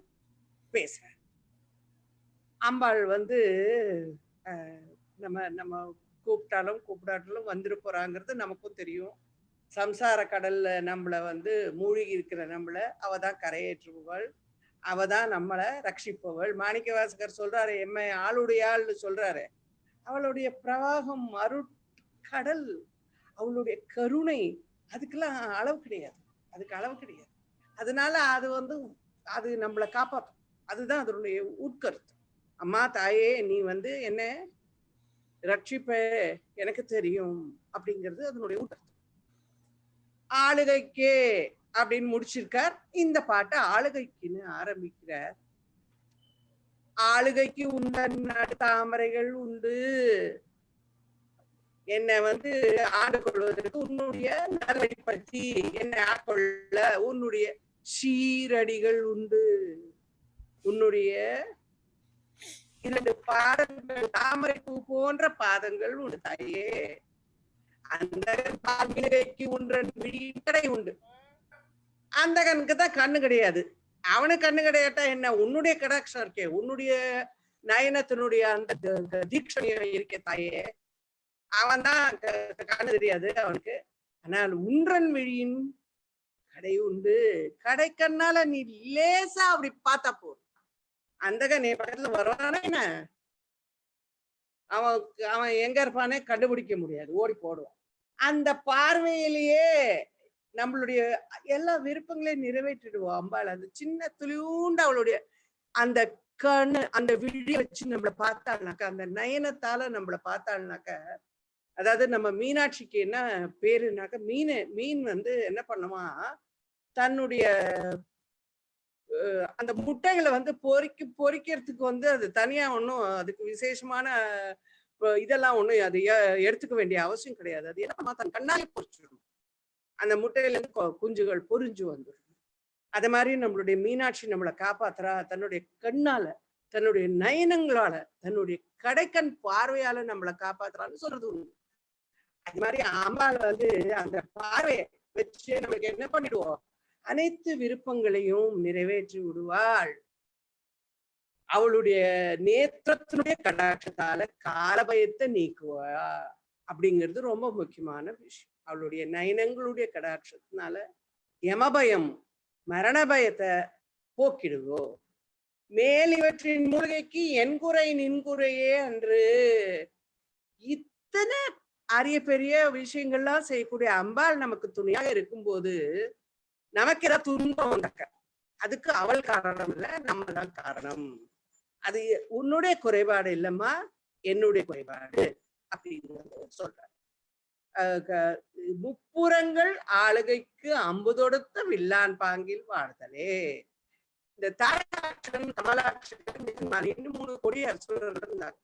பேசுறேன். அம்பாள் வந்து நம்ம கூப்பிட்டாலும் கூப்பிடாட்டாலும் வந்துட்டு போறாங்கிறது நமக்கும் தெரியும். சம்சார கடல்ல நம்மளை வந்து மூழ்கி இருக்கிற நம்மளை அவதான் கரையேற்றுபவள், அவதான் நம்மளை ரட்சிப்பவள். மாணிக்க வாசகர் சொல்றாரு, எம்மை ஆளுடைய ஆள்னு சொல்றாரு. அவளுடைய பிரவாகம், அருட்கடல், அவளுடைய கருணை, அதுக்கெல்லாம் அளவு கிடையாது, அதுக்கு அளவு கிடையாது. அதனால அது வந்து அது நம்மளை காப்பாற்றும். அதுதான் அதனுடைய உட்கருத்து. அம்மா தாயே நீ வந்து என்ன ரட்சிப்ப எனக்கு தெரியும் அப்படிங்கிறது அதனுடைய உட்கருத்து. ஆளுகைக்கே அப்படின்னு முடிச்சிருக்கார். இந்த பாட்டை ஆளுகைக்குன்னு ஆரம்பிக்கிறார். ஆளுகைக்கு உண்ட தாமரைகள் உண்டு, என்னை வந்து ஆண்டு கொள்வதற்கு உன்னுடைய நல்லை பற்றி என்னை ஆட்கொள்ள உன்னுடைய சீரடிகள் உண்டு, உன்னுடைய 2 பாதங்கள், தாமரை பூ போன்ற பாதங்கள் உண்டு தாயே. அந்த பால்விளைக்கு ஒன்றன் விழிக்கடை உண்டு. அந்த கண்ணுக்கு தான் கண்ணு கிடையாது, அவனுக்கு கண்ணு கிடையாட்டா என்ன, உன்னுடைய கடாட்சம் இருக்கே, உன்னுடைய நயனத்தினுடைய அந்த தீட்சணியம் இருக்கே தாயே, அவன் தான் கண்ணு தெரியாது அவனுக்கு. ஆனால் உன்றன் விழியின் கடை உண்டு. கடை கண்ணால நீ லேசா அப்படி பார்த்தா போதும், அந்த கண்ணு பக்கத்துல வருவானா என்ன, அவன் எங்க இருப்பானே கண்டுபிடிக்க முடியாது, ஓடி போடுவான். அந்த பார்வையிலேயே நம்மளுடைய எல்லா விருப்பங்களையும் நிறைவேற்றிடுவோம் அம்பாள். அந்த சின்ன துளியூண்டு அவளுடைய அந்த கண்ணு, அந்த விழியை வச்சு நம்மளை பார்த்தாள்னாக்கா, அந்த நயனத்தால நம்மளை பார்த்தாள்னாக்க, அதாவது நம்ம மீனாட்சிக்கு என்ன பேருனாக்க, மீன் வந்து என்ன பண்ணுமா, தன்னுடைய அந்த முட்டைகளை வந்து பொறிக்கிறதுக்கு வந்து அது தனியா ஒன்றும் அதுக்கு விசேஷமான இதெல்லாம் ஒண்ணும் அது எடுத்துக்க வேண்டிய அவசியம் கிடையாது. அது என்ன தன் கண்ணாலே பொறிச்சிடும். அந்த முட்டையில இருந்து குஞ்சுகள் பொறிஞ்சு வந்துடும். அது மாதிரி நம்மளுடைய மீனாட்சி நம்மளை காப்பாத்துறா தன்னுடைய கண்ணால, தன்னுடைய நயனங்களால, தன்னுடைய கடைக்கண் பார்வையால நம்மளை காப்பாத்துறான்னு சொல்றது உண்டு. அது மாதிரி அம்பாள் வந்து அந்த பார்வையை வச்சு நமக்கு என்ன பண்ணிடுவோம், அனைத்து விருப்பங்களையும் நிறைவேற்றி விடுவாள். அவளுடைய நேத்திரத்தினுடைய கடாட்சத்தால காலபயத்தை நீக்குவா அப்படிங்கிறது ரொம்ப முக்கியமான விஷயம். அவளுடைய நயனங்களுடைய கடாட்சத்தினால யமபயம் மரண பயத்தை போக்கிடுவோ. மேல் இவற்றின் மூலிகைக்கு என் குறை நின்குறையே அன்று. இத்தனை அரிய பெரிய விஷயங்கள்லாம் செய்யக்கூடிய அம்பாள் நமக்கு துணையாக இருக்கும்போது நமக்கு ஏதாவது துன்பம் வந்தாக்க அதுக்கு அவள் காரணம் இல்லை, நம்ம தான் காரணம். அது உன்னுடைய குறைபாடு இல்லம்மா, என்னுடைய குறைபாடு அப்படின்னு சொல்ற. முப்புறங்கள் ஆளுகைக்கு அம்பு தொடுத்த வில்லான் பாங்கில் வாழ்தலே. இந்த தாயாட்சன் கமலாட்சன் இன்னும் 3 கோடி அரசர்கள் இருந்தாங்க.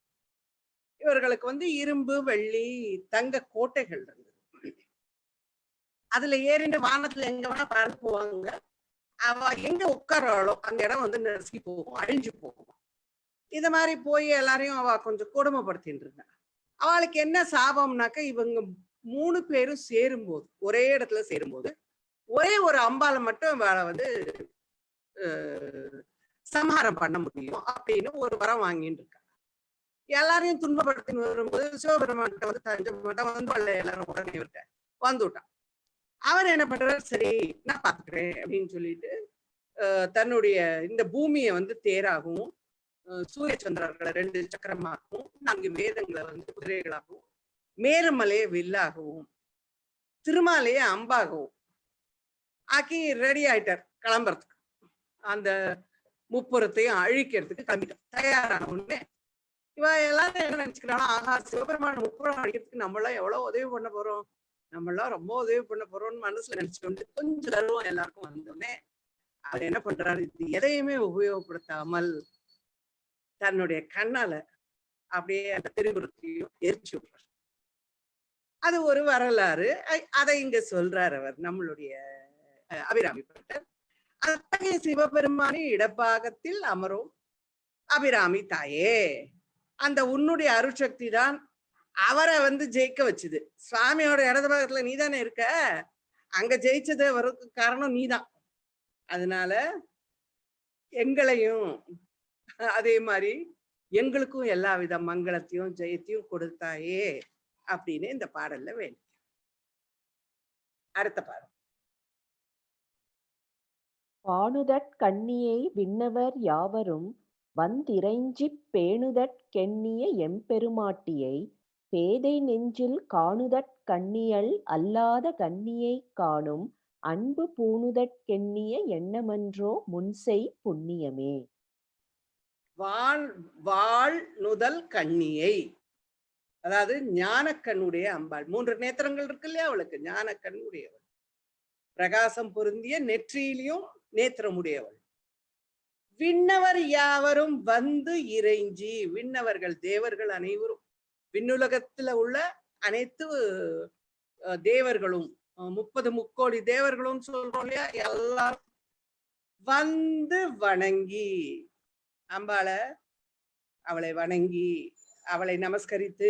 இவர்களுக்கு வந்து இரும்பு வெள்ளி தங்க கோட்டைகள் இருந்தது. அதுல ஏறிண்டு வானத்துல எங்க வேணா பறந்து போவாங்க. அவ எங்க உட்காராளோ அந்த இடம் வந்து நெருங்கி போகும், அழிஞ்சு போகும். இத மாதிரி போய் எல்லாரையும் அவ கொஞ்சம் கொடுமைப்படுத்திட்டு இருந்தா. அவளுக்கு என்ன சாபம்னாக்க, இவங்க 3 பேரும் சேரும்போது, ஒரே இடத்துல சேரும்போது ஒரே ஒரு அம்பால மட்டும் அவளை வந்து சம்ஹாரம் பண்ண முடியும் அப்படின்னு ஒரு வரம் வாங்கிட்டு இருக்காங்க. எல்லாரையும் துன்பப்படுத்தின்னு வரும்போது சிவபெருமான்கிட்ட வந்து தஞ்சை வந்து எல்லாரும் உடனே விட்ட வந்துவிட்டான். அவர் என்ன பண்றாரு, சரி நான் பாத்துக்கிறேன் அப்படின்னு சொல்லிட்டு தன்னுடைய இந்த பூமியை வந்து தேராகவும், சூரிய சந்திரர்களை 2 சக்கரமாகவும், 4 வேதங்களை வந்து குதிரைகளாகவும், மேருமலையை வில்லாகவும், திருமாலையை அம்பாகவும் ஆக்கி ரெடி ஆயிட்டார் கிளம்புறதுக்கு. அந்த முப்புறத்தையும் அழிக்கிறதுக்கு கிளம்பிட்டார். தயாரான உடனே இவ எல்லாரும் என்ன நினைச்சுக்கிறாங்க, ஆஹா சிவபெருமான முப்புறம் அழிக்கிறதுக்கு நம்மளாம் எவ்வளவு உதவி பண்ண போறோம், நம்மளாம் ரொம்ப உதவி பண்ண போறோம்னு மனசுல நினைச்சுட்டு கொஞ்சம் தருவம் எல்லாருக்கும் வந்தோடனே அவர் என்ன பண்றாரு, இது எதையுமே உபயோகப்படுத்தாமல் தன்னுடைய கண்ணால அப்படியே அந்த திருவுருத்தையும் எரிச்சு விடுறார். அது ஒரு வரலாறு. அதை இங்க சொல்றார் அவர், நம்மளுடைய அபிராமி பட்டர். அத்தகைய சிவபெருமானி இடப்பாகத்தில் அமரும் அபிராமி தாயே, அந்த உன்னுடைய அருட்சக்தி தான் அவரை வந்து ஜெயிக்க வச்சுது. சுவாமியோட இடது பாகத்துல நீதானே இருக்க, அங்க ஜெயிச்சது அவருக்கு காரணம் நீதான். அதனால எங்களையும் அதே மாதிரி எங்களுக்கும் எல்லா வித மங்களத்தையும் ஜெயத்தையும் கொடுத்தாயே அப்படின்னு இந்த பாடல்ல வேணும். அடுத்த பாடல். பாணுதற் கண்ணியை விண்ணவர் யாவரும் வந்திறைஞ்சிப் பேணுதற் கெண்ணிய எம்பெருமாட்டியை பேதை நெஞ்சில் காணுதற் கண்ணியல் அல்லாத கண்ணியை காணும் அன்பு பூணுதற் கெண்ணிய எண்ணமன்றோ முன்செய் புண்ணியமே. வாழ் நுதல் கண்ணியை, அதாவது ஞானக்கண்ணுடைய அம்பாள். 3 நேத்திரங்கள் இருக்கு இல்லையா அவளுக்கு, ஞானக்கண்ணுடையவள். பிரகாசம் பொருந்திய நெற்றியிலையும் நேத்திரமுடையவள். விண்ணவர் யாவரும் வந்து இறைஞ்சி, விண்ணவர்கள் தேவர்கள் அனைவரும், விண்ணுலகத்துல உள்ள அனைத்து தேவர்களும் 30 முக்கோடி தேவர்களும் சொல்றோம் இல்லையா, எல்லாரும் வந்து வணங்கி அவளை வணங்கி அவளை நமஸ்கரித்து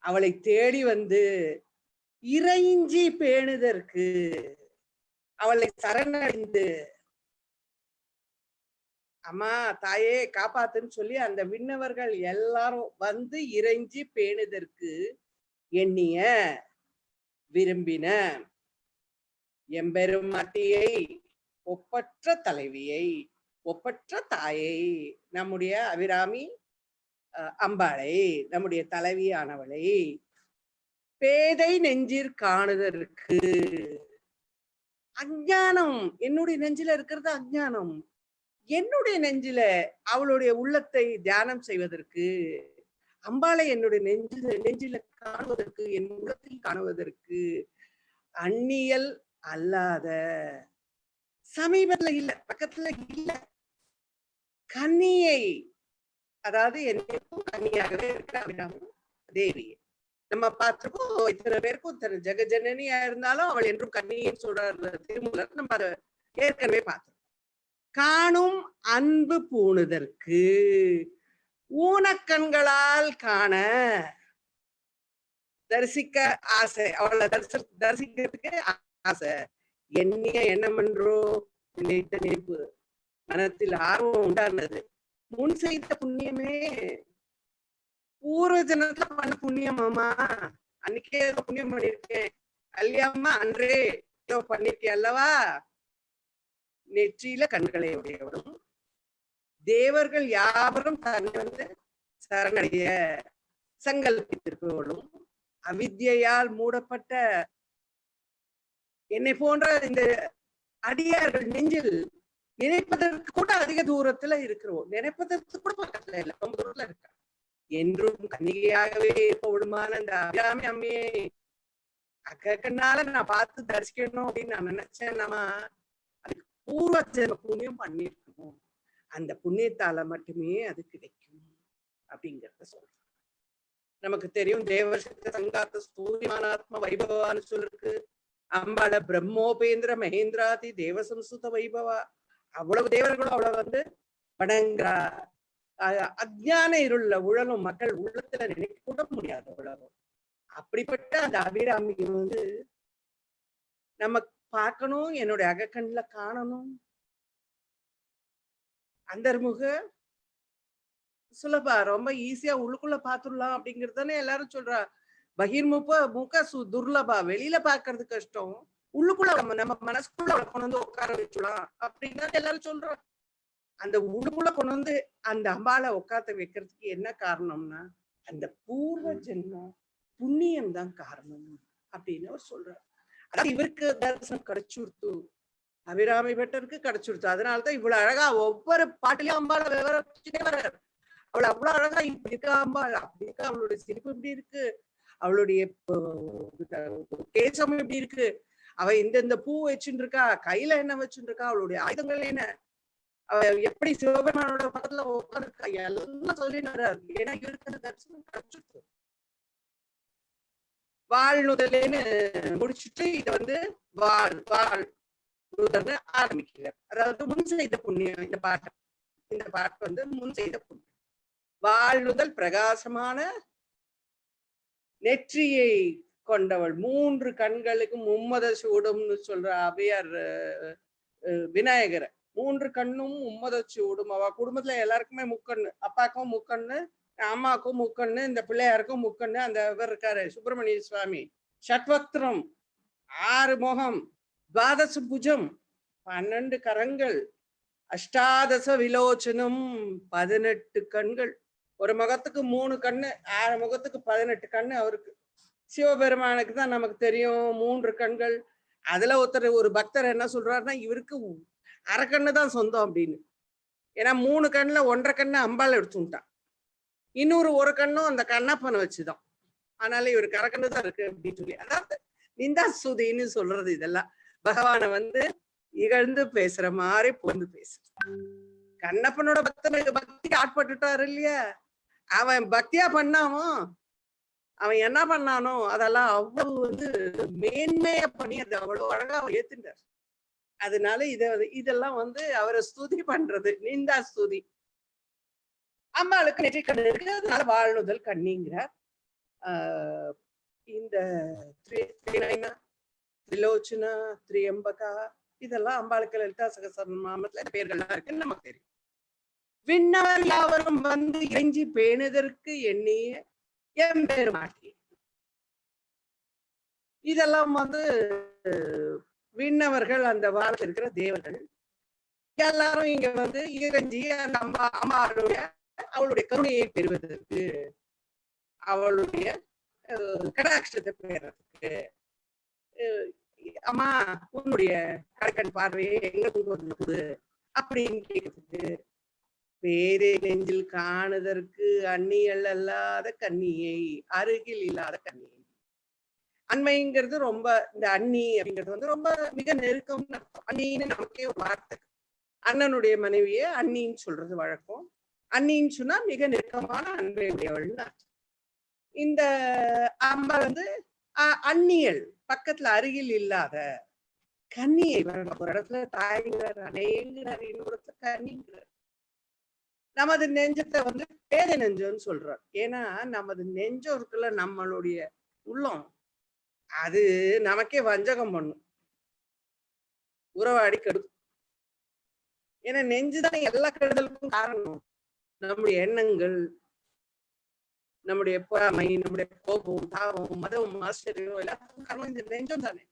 அவளை தேடி வந்து இறைஞ்சி பேணுதற்கு, அவளை சரணடைந்து அம்மா தாயே காப்பாத்துன்னு சொல்லி அந்த விண்ணவர்கள் எல்லாரும் வந்து இறைஞ்சி பேணுதற்கு எண்ணிய விரும்பின எம்பெருமாட்டியை, ஒப்பற்ற தலைவியை, ஒப்பற்ற தாயை, நம்முடைய அபிராமி அம்பாளை, நம்முடைய தலைவியானவளை பேதை நெஞ்சிற் காணுதற்கு. அஞ்ஞானம் என்னுடைய நெஞ்சில இருக்கிறது அஞ்ஞானம், என்னுடைய நெஞ்சில அவளுடைய உள்ளத்தை தியானம் செய்வதற்கு, அம்பாளை என்னுடைய நெஞ்சில காணுவதற்கு, என் உள்ளத்தில் காணுவதற்கு அந்நியல் அல்லாத, சமீபத்துல இல்ல, பக்கத்துல இல்ல, கன்னியை, அதாவது என்னைக்கும் கன்னியாகவே இருக்க அபிராமி தேவியை நம்ம பார்த்திருக்கோம். இத்தனை பேருக்கும் இத்தனை ஜெகஜனனியா இருந்தாலும் அவள் என்றும் கன்னின்னு சொல்றாரு திருமூலர். நம்ம அதை ஏற்கனவே பார்த்தோம். காணும் அன்பு பூணுதற்கு ஊனக்கண்களால் காண தரிசிக்க ஆசை, அவளை தரிசிக்கிறதுக்கு ஆசை. எண்ணிய எண்ணமென்றோ நினைத்த நினைப்பு, மனத்தில் ஆர்வம் உண்டானது. முன் செய்த புண்ணியமே, பூர்வ ஜனத்துல பண்ண புண்ணியமாமா, அன்னைக்கே ஏதோ புண்ணியம் பண்ணிருக்கேன் அல்லையாமா, அன்றே ஏதோ பண்ணிருக்கேன் அல்லவா. நெற்றியில கண்களை உடையவரும் தேவர்கள் யாவரும் தன்னை வந்து சரணடைய சங்கல்பித்திருப்பவளும் அவித்யால் மூடப்பட்ட என்னை போன்ற இந்த அடியார்கள் நெஞ்சில் நினைப்பதற்கு கூட அதிக தூரத்துல இருக்கிறோம், நினைப்பதற்கு கூட பக்கத்துல இல்ல, ரொம்ப தூரத்துல இருக்கா. என்றும் கன்னிகையாகவே இருப்பவளுமான இந்த அபிராமி அம்மையை அக்கனால நான் பார்த்து தரிசிக்கணும் அப்படின்னு நான் நினைச்சேன். நம்ம அதுக்கு பூர்வ ஜென்ம புண்ணியம் பண்ணிருக்கணும், அந்த புண்ணியத்தால மட்டுமே அது கிடைக்கும் அப்படிங்கிறத சொல்றேன். நமக்கு தெரியும் தேவசக்தி சங்காத்த சூரியமானாத்ம வைபவான்னு சொல்லிருக்கு. அம்பாள பிரம்மோபேந்திர மகேந்திராதி தேவசம்சுத வைபவா, அவ்வளவு தேவர்களும் அவளை வந்து வணங்குறா. அஜ்ஞான இருள உழலும் மக்கள் உள்ளத்துல நினைக்க கூட முடியாது அவ்வளவு. அப்படிப்பட்ட அந்த அபிராமிக்கு வந்து நம்ம பார்க்கணும், என்னுடைய அகக்கண்ல காணணும். அந்தர்முக சுலபா, ரொம்ப ஈஸியா உள்ளுக்குள்ள பாத்துடலாம் அப்படிங்கறதுதானே எல்லாரும் சொல்றா. பகிர்முக துர்லபா, வெளியில பாக்குறது கஷ்டம், உள்ளுக்குள்ள நம்ம மனசுக்குள்ள கொண்டு வந்து உட்கார வச்சுலாம் அப்படின்னு எல்லாரும் சொல்றோம். அந்த உள்ளுக்குள்ள கொண்டு வந்து அந்த அம்பாளை உட்கார வைக்கிறதுக்கு என்ன காரணம்னா அந்த பூர்வ ஜென்மம் புண்ணியம் தான் காரணம் அப்படின்னு அவர் சொல்றார். அதாவது இவருக்கு தரிசனம் கிடைச்சுடுத்து, அபிராமி பட்டருக்கு கிடைச்சுடுத்து. அதனாலதான் இவ்வளவு அழகா ஒவ்வொரு பாட்டிலையும் அம்பாளை விவரிச்சுட்டே வர்றார். அவள் அவ்வளவு அழகா இப்படி இருக்கா அம்பாள், அப்படி இருக்கா, அவளுடைய சிரிப்பு இப்படி இருக்கு, அவளுடைய கேசம் எப்படி இருக்கு, அவ இந்த பூ வச்சுட்டு இருக்கா, கையில என்ன வச்சுட்டு இருக்கா, அவளுடைய ஆயுதங்கள் என்ன, அவ எப்படி சிவபெருமானோட பக்கத்துல உட்காந்துருக்கா, எல்லாம் சொல்லினாரு. ஏன்னா இவருக்கு தரிசனம் கிடைச்சிருக்கு. வாழ்நுதலேன்னு முடிச்சுட்டு இத வந்து வாழ்நுதல்னு ஆரம்பிக்கிறார். அதாவது முன் செய்த புண்ணியம். இந்த பாட்டு வந்து முன் செய்த புண்ணியம். வாழ்நுதல் பிரகாசமான நெற்றியை கொண்டவள், 3 கண்களுக்கு மும்மத சூடும்னு சொல்ற அவையார் விநாயகரை. 3 கண்ணும் மும்மத சூடும். அவ குடும்பத்துல எல்லாருக்குமே முக்கண்ணு, அப்பாக்கும் முக்கண்ணு, அம்மாவுக்கும் முக்கண்ணு, இந்த பிள்ளையாருக்கும் முக்கண்ணு. அந்த இவர் இருக்காரு சுப்பிரமணிய சுவாமி, ஷட்வக்திரம், 6 முகம், 12 புஜம், 12 கரங்கள், அஷ்டாதச விலோச்சனம், 18 கண்கள். ஒரு முகத்துக்கு 3 கண்ணு, 6 முகத்துக்கு 18 கண்ணு அவருக்கு. சிவபெருமானுக்கு தான் நமக்கு தெரியும் 3 கண்கள். அதுல ஒரு பக்தர் என்ன சொல்றாருன்னா இவருக்கு அரைக்கண்ணு தான் சொந்தம் அப்படின்னு. ஏன்னா 3 கண்ணுல 1.5 கண்ணு அம்பாள் எடுத்துட்டான், இன்னொரு 1 கண்ணும் அந்த கண்ணப்பனை வச்சுதான். அதனால இவருக்கு அரைக்கண்ணு தான் இருக்கு அப்படின்னு சொல்லி, அதாவது நிந்தா சுதின்னு சொல்றது. இதெல்லாம் பகவானை வந்து இகழ்ந்து பேசுற மாதிரி பொந்து பேசுற. கண்ணப்பனோட பக்தனுக்கு பக்தி ஆட்பட்டுட்டாரு இல்லையா, அவன் பக்தியா பண்ணாமோ, அவன் என்ன பண்ணானோ அதெல்லாம் அவ்வளவு வந்து மேன்மையா பண்ணி அது அவ்வளவு அழகா அவர் ஏத்துட்டார். அதனால இதெல்லாம் வந்து அவரை ஸ்துதி பண்றது, நிந்தா ஸ்துதி. அம்மாளுக்கு நெற்றி கண்ணு இருக்கு, அதனால வாழ்நுதல் கண்ணிங்கிறார். இந்த திரிலோச்சனா, திரியம்பகா, இதெல்லாம் அம்பாளுக்கு லலிதா சகஸ்ரநாமத்துல பேர்கள்லாம் இருக்குன்னு நமக்கு தெரியும். விண்ணவர் யாவரும் வந்து இறைஞ்சி பேணுதற்கு எண்ணிய எம்பெருமாட்டி. இதெல்லாம் வந்து விண்ணவர்கள், அந்த வானத்தில் இருக்கிற தேவர்கள் எல்லாரும் இங்க வந்து இறைஞ்சி அந்த அம்மாளுடைய அவளுடைய கருணையை பெறுவதற்கு, அவளுடைய கடாட்சத்தை பெறுறதுக்கு, அம்மா உன்னுடைய கடைக்கண் பார்வையை எங்க கொண்டு வந்து கொடு அப்படின்னு கேட்கறதுக்கு, பேரை நெஞ்சில் காணுதற்கு அந்நியல் அல்லாத கண்ணியை, அருகில் இல்லாத கண்ணியை. அண்மைங்கிறது ரொம்ப, இந்த அண்ணி அப்படிங்கிறது வந்து ரொம்ப மிக நெருக்கம். அண்ணின்னு நமக்கே ஒரு வார்த்தை, அண்ணனுடைய மனைவியை அண்ணின்னு சொல்றது வழக்கம். அண்ணின்னு சொன்னா மிக நெருக்கமான அன்பை உடையவள்னு. இந்த அம்மா வந்து அந்நியல், பக்கத்துல அருகில் இல்லாத, கன்னியை ஒரு இடத்துல தாய்ங்கிறார், அநேங்கிறார், இன்னொரு இடத்துல கன்னிங்கிறார். நமது நெஞ்சத்தை வந்து பேதை நெஞ்சம்னு சொல்றார். ஏன்னா நமது நெஞ்சம் இருக்குல்ல, நம்மளுடைய உள்ளம், அது நமக்கே வஞ்சகம் பண்ணும், உறவாடி கெடுக்கும். ஏன்னா நெஞ்சுதான் எல்லா கெடுதலுக்கும் காரணம். நம்முடைய எண்ணங்கள், நம்முடைய பொறாமை, நம்முடைய கோபம், தாபம், மதம், ஆச்சரியம் எல்லாத்துக்கும் காரணம் இந்த நெஞ்சம் தானே.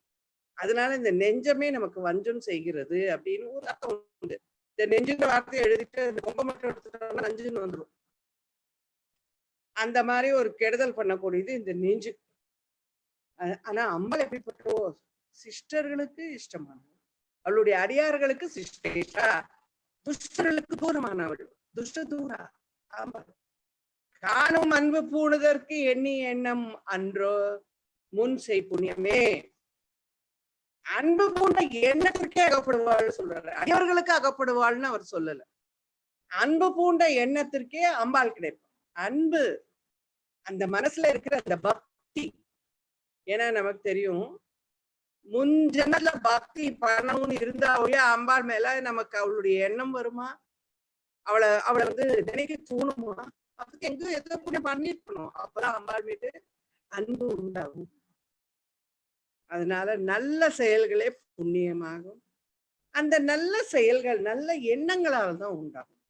அதனால இந்த நெஞ்சமே நமக்கு வஞ்சம் செய்கிறது அப்படின்னு ஒரு அர்த்தம் உண்டு. இந்த நெஞ்சுங்கிற வார்த்தையை எழுதிட்டு இந்த கொம்ப மட்டும் எடுத்துட்டோம்னா நஞ்சுன்னு வந்துடும். அந்த மாதிரி ஒரு கெடுதல் பண்ணக்கூடியது இந்த நெஞ்சு. ஆனா அம்பாள் எப்படிப்பட்டோ சிஸ்டர்களுக்கு இஷ்டமானவள், அவளுடைய அடியார்களுக்கு சிஷ்டேஷா, துஷ்டர்களுக்கு தூரமானவள், துஷ்ட தூரா. ஆமாள் காணும் அன்பு பூணுதற்கு எண்ணி எண்ணம் அன்றோ முன் செய் புண்ணியமே. அன்பு பூண்ட எண்ணத்திற்கே அகப்படுவாள் சொல்றாரு, அடியவர்களுக்கு அகப்படுவாள்னு அவர் சொல்லல. அன்பு பூண்ட எண்ணத்திற்கே அம்பாள் கிடைப்பாள். அன்பு அந்த மனசுல இருக்கிற அந்த பக்தி. ஏன்னா நமக்கு தெரியும், முன் ஜென்மத்துல பக்தி பண்ணணும்னு இருந்தா ஒழிய அம்பாள் மேல நமக்கு அவளுடைய எண்ணம் வருமா, அவளை வந்து நினைக்க தோணுமா? அதுக்கு எங்க எதோ புண்ணியம் பண்ணிருக்கணும், அப்பதான் அம்பாள் மீது அன்பு உண்டாகும். அதனால நல்ல செயல்களே புண்ணியமாகும். அந்த நல்ல செயல்கள் நல்ல எண்ணங்களால் தான் உண்டாகும்.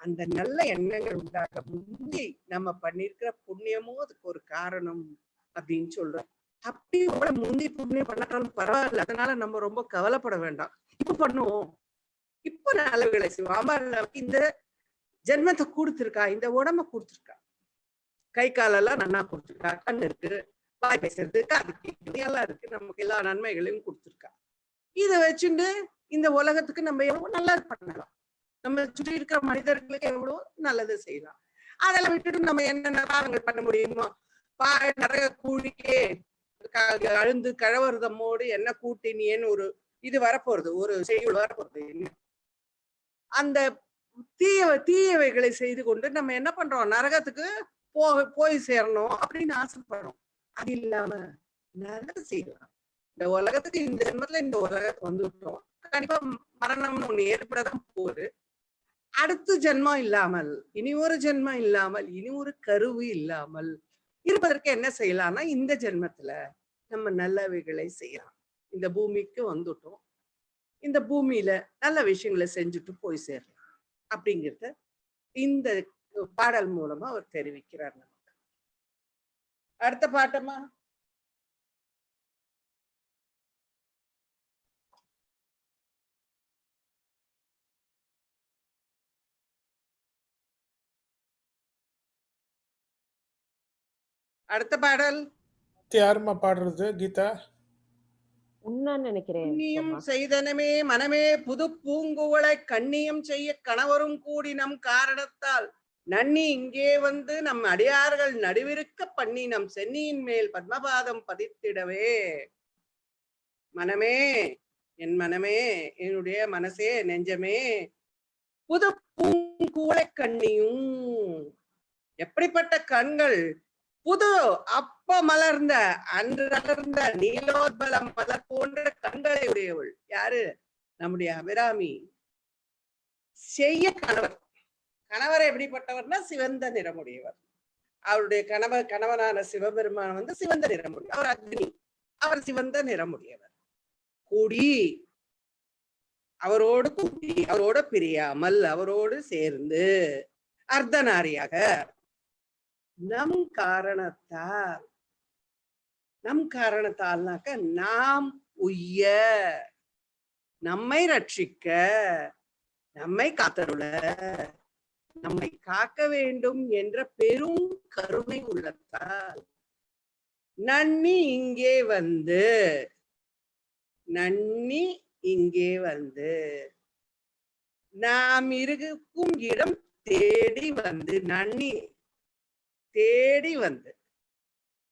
அந்த நல்ல எண்ணங்கள் உண்டாக முந்தி நம்ம பண்ணிருக்கிற புண்ணியமும் அதுக்கு ஒரு காரணம் அப்படின்னு சொல்றோம். அப்படி முந்தி புண்ணியம் பண்ணாலும் பரவாயில்ல, அதனால நம்ம ரொம்ப கவலைப்பட வேண்டாம். இப்ப பண்ணுவோம், இப்ப நல்ல வேலை செய்வோம். அம்பாளுக்கு இந்த ஜென்மத்தை கொடுத்துருக்கா, இந்த உடம்ப கொடுத்துருக்கா, கை காலெல்லாம் நல்லா கொடுத்துருக்கா, கண் இருக்கு, வாய் பேசுறது, காது கேட்குறது எல்லாம் இருக்கு, நமக்கு எல்லா நன்மைகளையும் கொடுத்துருக்கா. இதை வச்சுட்டு இந்த உலகத்துக்கு நம்ம எவ்வளவு நல்லது பண்ணலாம், நம்ம சுற்றி இருக்கிற மனிதர்களுக்கு எவ்வளவு நல்லது செய்யலாம். அதெல்லாம் விட்டுட்டு நம்ம என்னென்ன காலங்கள் பண்ண முடியுமோ, நிறைய கூழிக்கே அழுந்து கழவருதமோடு என்ன கூட்டினியன்னு ஒரு இது வரப்போறது, ஒரு செய்யுள் வரப்போறது. என்ன அந்த தீயவைகளை செய்து கொண்டு நம்ம என்ன பண்றோம், நரகத்துக்கு போய் சேரணும் அப்படின்னு ஆசைப்படுறோம். அது இல்லாம நல்லது செய்யலாம். இந்த உலகத்துக்கு இந்த ஜென்மத்துல இந்த உலகத்துக்கு வந்துட்டோம், கண்டிப்பா மரணம்னு ஒண்ணு ஏற்படதான் போகுது. அடுத்த ஜென்மம் இல்லாமல், இனி ஒரு ஜென்மம் இல்லாமல், இனி ஒரு கருவு இல்லாமல் இருப்பதற்கு என்ன செய்யலாம்னா, இந்த ஜென்மத்துல நம்ம நல்லவைகளை செய்யலாம். இந்த பூமிக்கு வந்துட்டோம், இந்த பூமியில நல்ல விஷயங்களை செஞ்சுட்டு போய் சேரலாம் அப்படிங்கிறத இந்த பாடல் மூலமா அவர் தெரிவிக்கிறார் நமக்கு. அடுத்த பாட்டமா அடுத்த பாடல் யாருமா பாடுறது? கீதா நினைக்கிறேன். புண்ணியம் செய்தனமே மனமே புது பூங்குவளை கண்ணியம் செய்ய கணவரும் கூடி நம் காரணத்தால் நன்னி இங்கே வந்து நம் அடியார்கள் நடுவிருக்க பண்ணி நம் சென்னியின் மேல் பத்மபாதம் பதித்திடவே. மனமே, என் மனமே, என்னுடைய மனசே, நெஞ்சமே, புது பூங்குவளை கண்ணியும். எப்படிப்பட்ட கண்கள்! புது அப்ப மலர்ந்த அன்று அலர்ந்த நீலோத்பல மலர் போன்ற கண்களை உடையவள் யாரு? நம்முடைய அபிராமி. செய்ய கணவர் எப்படிப்பட்டவர்னா சிவந்த நிறமுடையவர். அவருடைய கணவனான சிவபெருமான் வந்து சிவந்த நிறமுடைய, அவர் அக்னி, அவர் சிவந்த நிறமுடையவர். அவரோடு பிரியாமல் அவரோடு சேர்ந்து அர்த்தநாரியாக நம் காரணத்தால்னாக்க நாம் உய்ய, நம்மை ரட்சிக்க, நம்மை காத்தருள, நம்மை காக்க வேண்டும் என்ற பெரும் கருணை உள்ளத்தால் நன்னி இங்கே வந்து நாம் இருக்கும் இடம் தேடி வந்து, நன்னி தேடி வந்து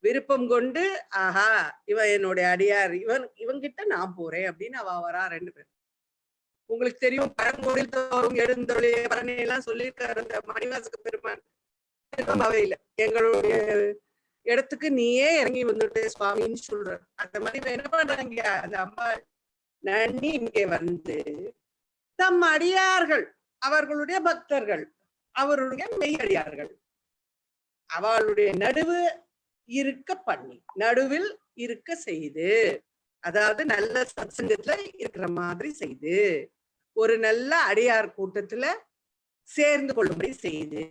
விருப்பம் கொண்டு, ஆஹா இவன் என்னுடைய அடியார், இவன்கிட்ட நான் போறேன் அப்படின்னு அவ வரா. 2 பேரும் உங்களுக்கு தெரியும், பழங்கோடில் தோறும் எழுந்தொழிய பரணி எல்லாம் சொல்லியிருக்காரு அந்த மணிவாசக பெருமான் அவையில. எங்களுடைய இடத்துக்கு நீயே இறங்கி வந்துட்டு சுவாமின்னு சொல்ற. அந்த மாதிரி என்ன பண்றாங்க அந்த அம்மா, நன்னி இங்கே வந்து தம் அடியார்கள், அவர்களுடைய பக்தர்கள், அவருடைய மெய்யடியார்கள், அவளுடைய நடுவு இருக்க பண்ணி, நடுவில் இருக்க செய்து, அதாவது நல்ல சத்சங்கத்துல இருக்கிற மாதிரி செய்து, ஒரு நல்ல அடியார் கூட்டத்துல சேர்ந்து கொள்ளும்படி செய்து,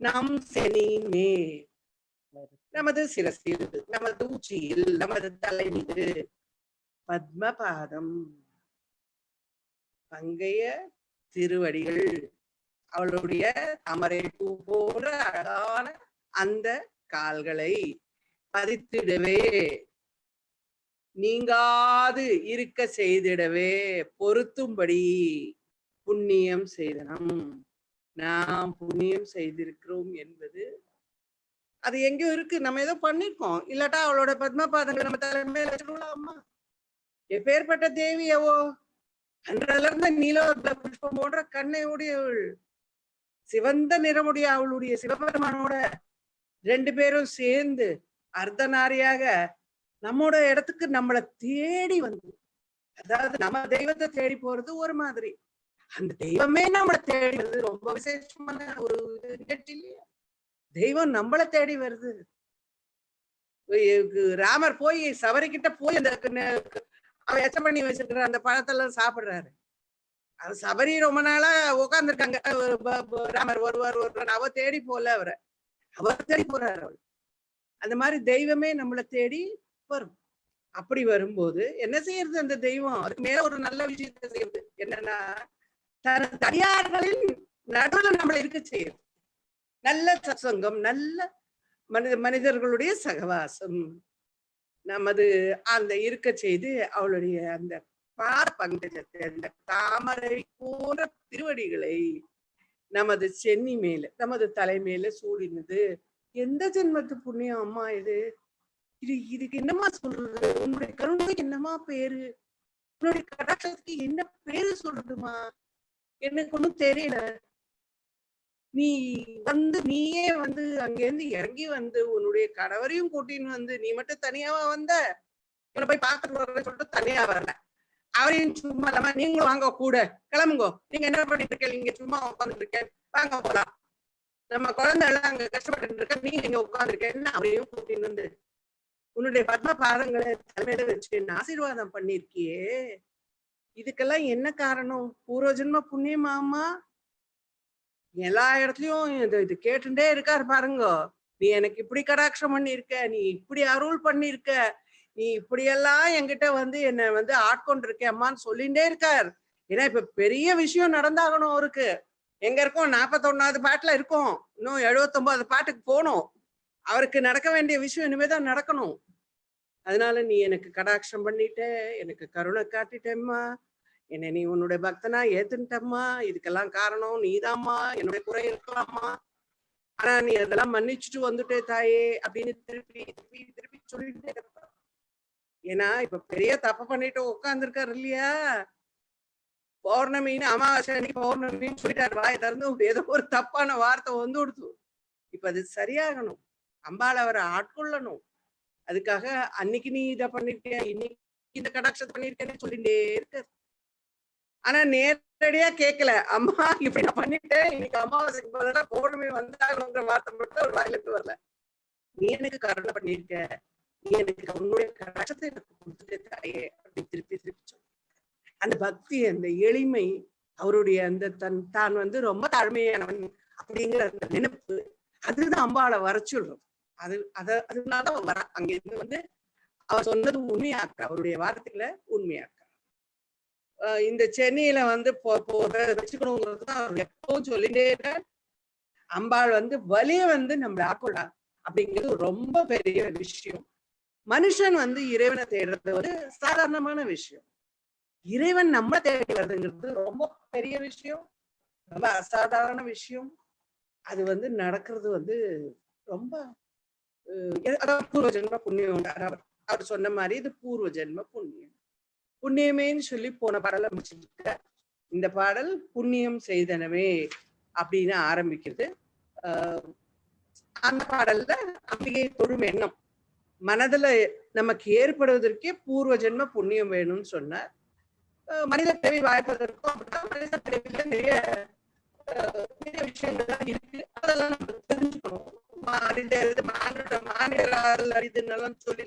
நம் செனியின் மேல், நமது சிரசில், நமது உச்சியில், நமது தலை மீது பத்மபாதம், பங்கைய திருவடிகள், அவளுடைய தாமரை பூ போன்ற அழகான அந்த கால்களை பதித்திடவே, நீங்காது இருக்க செய்திடவே பொருத்தும்படி புண்ணியம் செய்தனம். நாம் புண்ணியம் செய்திருக்கிறோம் என்பது அது எங்கேயோ இருக்கு, நம்ம ஏதோ பண்ணிருக்கோம். இல்லாட்டா அவளோட பத்மபாதங்கள் நம்ம தலைமையில வச்சுக்கலாமா? எப்பேற்பட்ட தேவியவோ, அன்றளர்ந்த நீலோத்பல புஷ்பம் போன்ற கண்ணை உடையவள், சிவந்த நிறமுடைய அவளுடைய சிவபெருமானோட 2 பேரும் சேர்ந்து அர்த்தநாரியாக நம்மோட இடத்துக்கு நம்மளை தேடி வந்து, அதாவது நம்ம தெய்வத்தை தேடி போறது ஒரு மாதிரி, அந்த தெய்வமே நம்மளை தேடி வருது. ரொம்ப விசேஷமான ஒரு நிகழ்ச்சி இல்லையா? தெய்வம் நம்மளை தேடி வருது. ராமர் போய் சபரிக்கிட்ட போய் அந்த அவ எச்சம் பண்ணி வச்சிருக்கிற அந்த பழத்தெல்லாம் சாப்பிடுறாரு. அது சபரி ரொம்ப நாளா உட்காந்துருக்காங்க. ராமர் வருவார் அவ தேடி போல, அவர் தேடி போறாரு. அவள் அந்த மாதிரி தெய்வமே நம்மளை தேடி வரும். அப்படி வரும்போது என்ன செய்யறது அந்த தெய்வம்? அதுக்கு மேல ஒரு நல்ல விஷயத்தை செய்யுது. என்னன்னா, தன் அடியார்களின் நடுவில் நம்மளை இருக்க செய்யுது. நல்ல சத்சங்கம், நல்ல மனிதர்களுடைய சகவாசம் நமது அந்த இருக்க செய்து, அவளுடைய அந்த பங்கஜத்தை, அந்த தாமரை போன்ற திருவடிகளை நமது சென்னி மேல, நமது தலை மேல சூடினது எந்த ஜென்மத்து புண்ணியம் அம்மா இது? இதுக்கு என்னமா சொல்றது? உன்னுடைய கருணைக்கு என்னமா பேரு? உன்னுடைய கடாட்சத்துக்கு என்ன பேரு சொல்றதுமா? எனக்கு ஒண்ணும் தெரியல. நீ நீயே அங்கிருந்து இறங்கி வந்து உன்னுடைய கணவரையும் கூட்டின்னு வந்து, நீ மட்டும் தனியாவா வந்த? இவனை போய் பார்த்துட்டு வர சொல்லிட்டு தனியா வரல. அவரையும் சும்மா இல்லாம நீங்களும் வாங்க கூட, கிளம்புங்கோ, நீங்க என்ன பண்ணிட்டு இருக்கீங்க? இங்க சும்மா உட்காந்துட்டு இருக்கேன், வாங்க போலாம், நம்ம குழந்தை எல்லாம் அங்க கஷ்டப்பட்டு இருக்க, நீங்க இங்க உட்காந்துருக்கேன்னு அவரையும் கூட்டின்னு வந்து உன்னுடைய பத்ம பாதங்களை தலைமையில வச்சு ஆசீர்வாதம் பண்ணிருக்கியே. இதுக்கெல்லாம் என்ன காரணம்? பூர்வ ஜென்ம புண்ணியமாமா. எல்லா இடத்துலயும் இது கேட்டுட்டே இருக்காரு பாருங்க. நீ எனக்கு இப்படி கடாட்சம் பண்ணிருக்க, நீ இப்படி அருள் பண்ணிருக்க, நீ இப்படியெல்லாம் என்கிட்ட என்னை ஆட்கொண்டிருக்க அம்மான்னு சொல்லிட்டே இருக்கார். ஏன்னா இப்ப பெரிய விஷயம் நடந்தாகணும் அவருக்கு. எங்க இருக்கோம்? 41வது பாட்டுல இருக்கோம். இன்னும் 79 பாட்டுக்கு போகணும். அவருக்கு நடக்க வேண்டிய விஷயம் இனிமேதான் நடக்கணும். அதனால நீ எனக்கு கடாட்சம் பண்ணிட்ட, எனக்கு கருணை காட்டிட்டேம்மா, என்னை நீ உன்னுடைய பக்தனா ஏத்துட்டம்மா. இதுக்கெல்லாம் காரணம் நீதாம்மா, என்னுடைய குறை இருக்கலாமா, ஆனா நீ அதெல்லாம் மன்னிச்சுட்டு வந்துட்டே தாயே அப்படின்னு திருப்பி திருப்பி திருப்பி சொல்லிட்டே இருப்ப. ஏன்னா இப்ப பெரிய தப்பு பண்ணிட்டு உட்காந்துருக்காரு இல்லையா? பௌர்ணமின்னு அமாவாசை அன்னைக்கு பௌர்ணமின்னு சொல்லிட்டாரு. வாயை திறந்து ஏதோ ஒரு தப்பான வார்த்தை கொடுத்து. இப்ப அது சரியாகணும். அம்பாள் அவரை ஆட்கொள்ளணும். அதுக்காக அன்னைக்கு நீ இதை பண்ணிருக்க, இன்னைக்கு இந்த கடாட்சத்தை பண்ணிருக்கேன்னு சொல்லிட்டே இருக்க. ஆனா நேரடியா கேட்கல, அம்மா இப்படி நான் பண்ணிட்டேன், இன்னைக்கு அமாவாசைக்கு பதிலாக பௌர்ணமி வந்தாங்கிற வார்த்தை மட்டும் ஒரு வாயிலிருந்து வரல. நீ எனக்கு கருணை பண்ணிருக்க, நீ எனக்கு உன்னுடைய கடாட்சத்தை எனக்கு கொடுத்துட்டே தாயே அப்படி திருப்பி திருப்பி சொல்லு. அந்த பக்தி, அந்த எளிமை, அவருடைய அந்த தான் ரொம்ப தாழ்மையானவன் அப்படிங்கிற அந்த நினைப்பு, அதுதான் அம்பாளை வர சொல்றோம். அதனால வர அங்கிருந்து அவர் சொன்னது உண்மையாக்க, அவருடைய வார்த்தைகளை உண்மையாக்க. இந்த சென்னையில வச்சுக்கணுங்கிறது தான் அவர் எப்பவும் சொல்லிட்டே இருக்க. அம்பாள் வலிய நம்மளை ஆக்கொள்ளா அப்படிங்கிறது ரொம்ப பெரிய விஷயம். மனுஷன் இறைவனை தேடுறது சாதாரணமான விஷயம். இறைவன் நம்ம தேடி வருதுங்கிறது ரொம்ப பெரிய விஷயம், ரொம்ப அசாதாரண விஷயம். அது நடக்கிறது ரொம்ப பூர்வ ஜென்ம புண்ணியம். அவர் சொன்ன மாதிரி இது பூர்வ ஜென்ம புண்ணியம். புண்ணியமேன்னு சொல்லி போன பாடலை முடிச்சுட்டு இந்த பாடல் புண்ணியம் செய்தனவே அப்படின்னு ஆரம்பிக்கிறது. அந்த பாடல்ல அம்பிகை தொழும் எண்ணம் மனதுல நமக்கு ஏற்படுவதற்கே பூர்வ ஜென்ம புண்ணியம் வேணும்னு சொன்னார். மனித பிறவி வாய்ப்பதற்கும் அப்படிதான் மனித பிறவில நிறைய விஷயங்கள்லாம் இருக்கு. அதெல்லாம் நம்ம தெரிஞ்சுக்கணும். மாநில அறிதுன்னெல்லாம் சொல்லி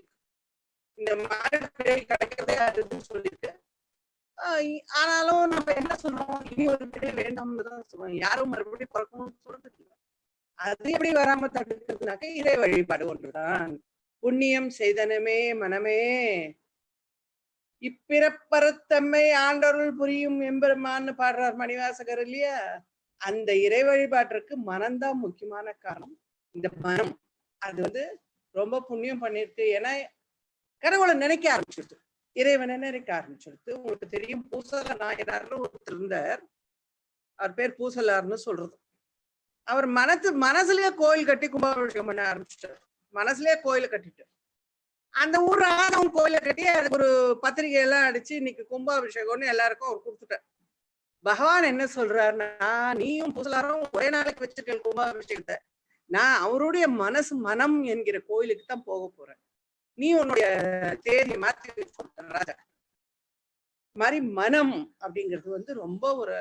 இந்த மாநில பிறவி கிடைக்கிறதே அறிதுன்னு சொல்லிட்டு ஆனாலும் நம்ம என்ன சொல்றோம், இனி ஒரு பிறவி வேண்டாம்னு தான் சொல்றோம். யாரும் மறுபடியும் பிறக்கணும்னு சொல்றது இல்லை. அது எப்படி வராம தடுக்கிறதுனாக்க இறை வழிபாடு ஒன்றுதான். புண்ணியம் செய்தனமே மனமே இப்பிறப்பறுத்தம்மை ஆண்டருள் புரியும் எம்பெருமான்னு பாடுறார் மணிவாசகர் இல்லையா? அந்த இறை வழிபாட்டிற்கு மனம்தான் முக்கியமான காரணம். இந்த மனம் அது ரொம்ப புண்ணியம் பண்ணிருக்கு. ஏன்னா கடவுளை நினைக்க ஆரம்பிச்சிருது, இறைவனை நினைக்க ஆரம்பிச்சிருது. உங்களுக்கு தெரியும், பூசல நாயனார்னு ஒருத்தர் இருந்தார். அவர் பேர் பூசலார்னு சொல்றது. அவர் மனசுலயே கோயில் கட்டி கும்பாபிஷேகம் பண்ண ஆரம்பிச்சிட்டார். மனசுலயே கோயிலை கட்டிட்டு அந்த ஊர் ஆதவன் கோயிலை கட்டி அதுக்கு ஒரு பத்திரிகை எல்லாம் அடிச்சு இன்னைக்கு கும்பாபிஷேகம்னு எல்லாருக்கும் அவர் கொடுத்துட்டார். பகவான் என்ன சொல்றாருன்னா, நீயும் பூசலாரும் ஒரே நாளைக்கு வச்சிருக்க கும்பாபிஷேகத்தை, நான் அவருடைய மனம் என்கிற கோயிலுக்கு தான் போக போறேன். நீ உன்னுடைய தேதியை மாற்றி ராஜா. மாதிரி மனம் அப்படிங்கிறது ரொம்ப ஒரு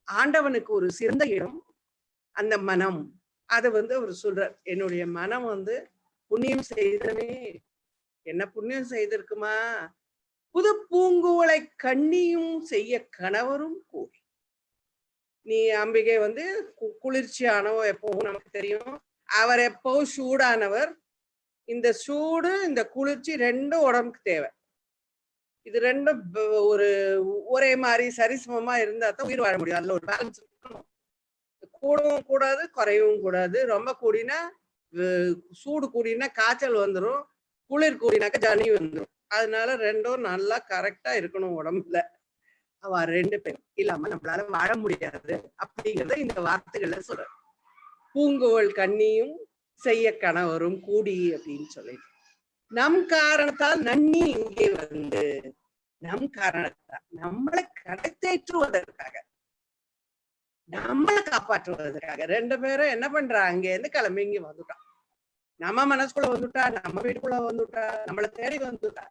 ஆண்டவனுக்கு ஒரு சிறந்த இடம். அந்த மனம் அதை அவர் சொல்றார், என்னுடைய மனம் புண்ணியம் செய்தனே. என்ன புண்ணியம் செய்திருக்குமா? புது பூங்குவளை கண்ணியும் செய்ய கணவரும் கூடி. நீ அம்பிகை குளிர்ச்சியானவோ எப்பவும் நமக்கு தெரியும். அவர் எப்பவும் சூடானவர். இந்த சூடு இந்த குளிர்ச்சி ரெண்டும் உடம்புக்கு தேவை. இது ரெண்டும் ஒரே மாதிரி சரிசமமா இருந்தா தான் உயிர் வாழ முடியும். அதுல ஒரு பேலன்ஸ் இருக்கணும். கூடவும் கூடாது, குறையவும் கூடாது. ரொம்ப கூடினா சூடு கூடினா காய்ச்சல் வந்துடும், குளிர் கூடினாக்க ஜனி வந்துடும். அதனால ரெண்டும் நல்லா கரெக்டா இருக்கணும் உடம்புல. அவ ரெண்டு பேரும் இல்லாம நம்மளால வாழ முடியாது அப்படிங்கறத இந்த வார்த்தைகள்ல சொல்ற. பூங்குவள் கண்ணியும் செய்ய கணவரும் கூடி அப்படின்னு சொல்லிட்டு, நம் காரணத்தால் நன்னி இங்கே நம் காரணத்தால் நம்மளை கடத்தேற்றுவதற்காக, நம்மளை காப்பாற்றுவதற்காக ரெண்டு பேரும் என்ன பண்றாங்க, அங்க இருந்து கிளம்பி இங்க வந்துட்டான். நம்ம மனசுக்குள்ள வந்துட்டா, நம்ம வீட்டுக்குள்ள வந்துட்டா, நம்மளை தேடி வந்துட்டா.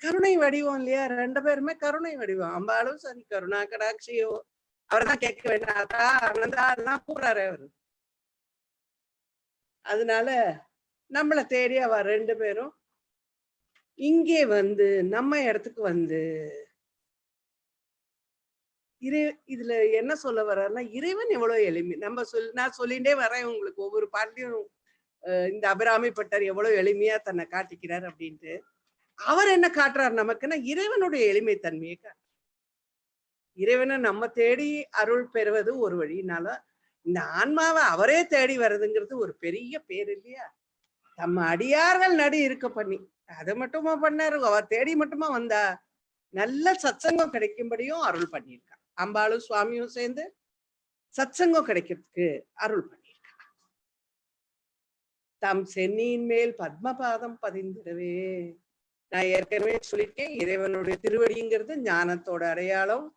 கருணை வடிவம் இல்லையா? ரெண்டு பேருமே கருணை வடிவம். அம்பாலும் சரி, கருணா கடாட்சியோ அவர்தான் கேட்க வேண்டாம், ஆனந்தா அதெல்லாம் கூறாரு அவரு. அதனால நம்மளை தேடி அவ ரெண்டு பேரும் இங்கே நம்ம இடத்துக்கு இதுல என்ன சொல்ல வர்றாருன்னா, இறைவன் எவ்வளவு எளிமை. நான் சொல்லிட்டே வரேன் உங்களுக்கு, ஒவ்வொரு பாட்டிலையும் இந்த அபிராமி பட்டர் எவ்வளவு எளிமையா தன்னை காட்டிக்கிறார் அப்படின்ட்டு. அவர் என்ன காட்டுறாரு நமக்குன்னா, இறைவனுடைய எளிமை தன்மையை காட்டுறார். இறைவனை நம்ம தேடி அருள் பெறுவது ஒரு வழினால, இந்த ஆன்மாவை அவரே தேடி வர்றதுங்கிறது ஒரு பெரிய பேர் இல்லையா? நம்ம அடியார்கள் நடி இருக்க பண்ணி அதை மட்டுமா பண்ணாரு, அவர் தேடி மட்டுமா வந்தா? நல்ல சத்சங்கம் கிடைக்கும்படியும் அருள் பண்ணியிருக்கா. அம்பாளும் சுவாமியும் சேர்ந்து சத்சங்கம் கிடைக்கிறதுக்கு அருள் பண்ணியிருக்கா. தம் சென்னியின் மேல் பத்மபாதம் பதிந்திடவே. நான் ஏற்கனவே சொல்லியிருக்கேன், இறைவனுடைய திருவடிங்கிறது ஞானத்தோட அடையாளம்.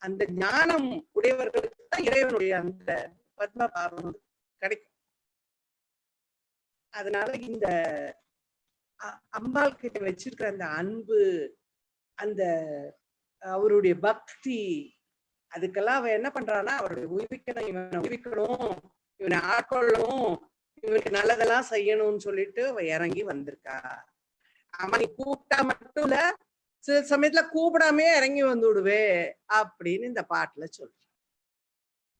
அந்த ஞானம் உடையவர்களுக்கு தான் இறைவனுடைய அந்த பத்மபாதம் கிடைக்கும். அதனால இந்த அம்பாள் கிட்ட வச்சிருக்கிற அந்த அன்பு, அந்த அவருடைய பக்தி, அதுக்கெல்லாம் அவ என்ன பண்றான்னா, அவருடைய உயிர்க்கணும், இவனை உயிர்க்கணும், இவனை ஆட்கொள்ளணும், இவனுக்கு நல்லதெல்லாம் செய்யணும்னு சொல்லிட்டு அவ இறங்கி வந்திருக்கா. ஆமா, நீ கூப்பிட்டா மட்டும் இல்ல, சில சமயத்துல கூப்பிடாமே இறங்கி வந்து விடுவே அப்படின்னு இந்த பாட்டுல சொல்ற.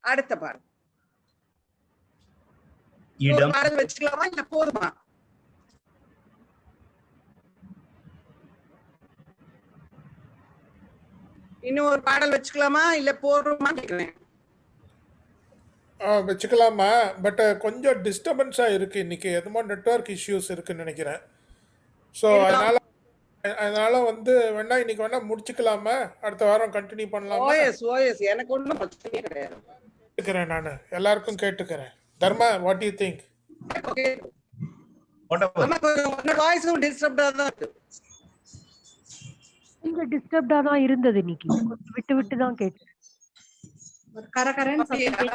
அடுத்த பாடல் பாடல் வச்சுக்கலாமா இல்ல போதுமா? இன்னும் ஒரு பாடல் வச்சுக்கலாமா இல்ல போடுமா கேக்குறேன். வச்சுக்கலாமா? பட் கொஞ்சம் டிஸ்டர்பன்ஸா இருக்கு இன்னைக்கு, எதுமோ நெட்வொர்க் இஷ்யூஸ் இருக்குன்னு நினைக்கிறேன். ஸோ அதனால வேணா இன்னைக்கு வேணா முடிச்சுக்கலாமா? அடுத்த வாரம் கண்டினியூ பண்ணலாமா? எனக்கு ஒன்றும் பிரச்சனையே கிடையாது. கேட்டுக்கிறேன், நான் எல்லாருக்கும் கேட்டுக்கிறேன். தர்மா, வாட் டு யூ திங்க்? கொஞ்சம் டிஸ்டர்ப்டா தான் இருந்தது இன்னைக்கு, விட்டு விட்டு தான் கேட்டேன். கரகரன்னு கேட்டேன்.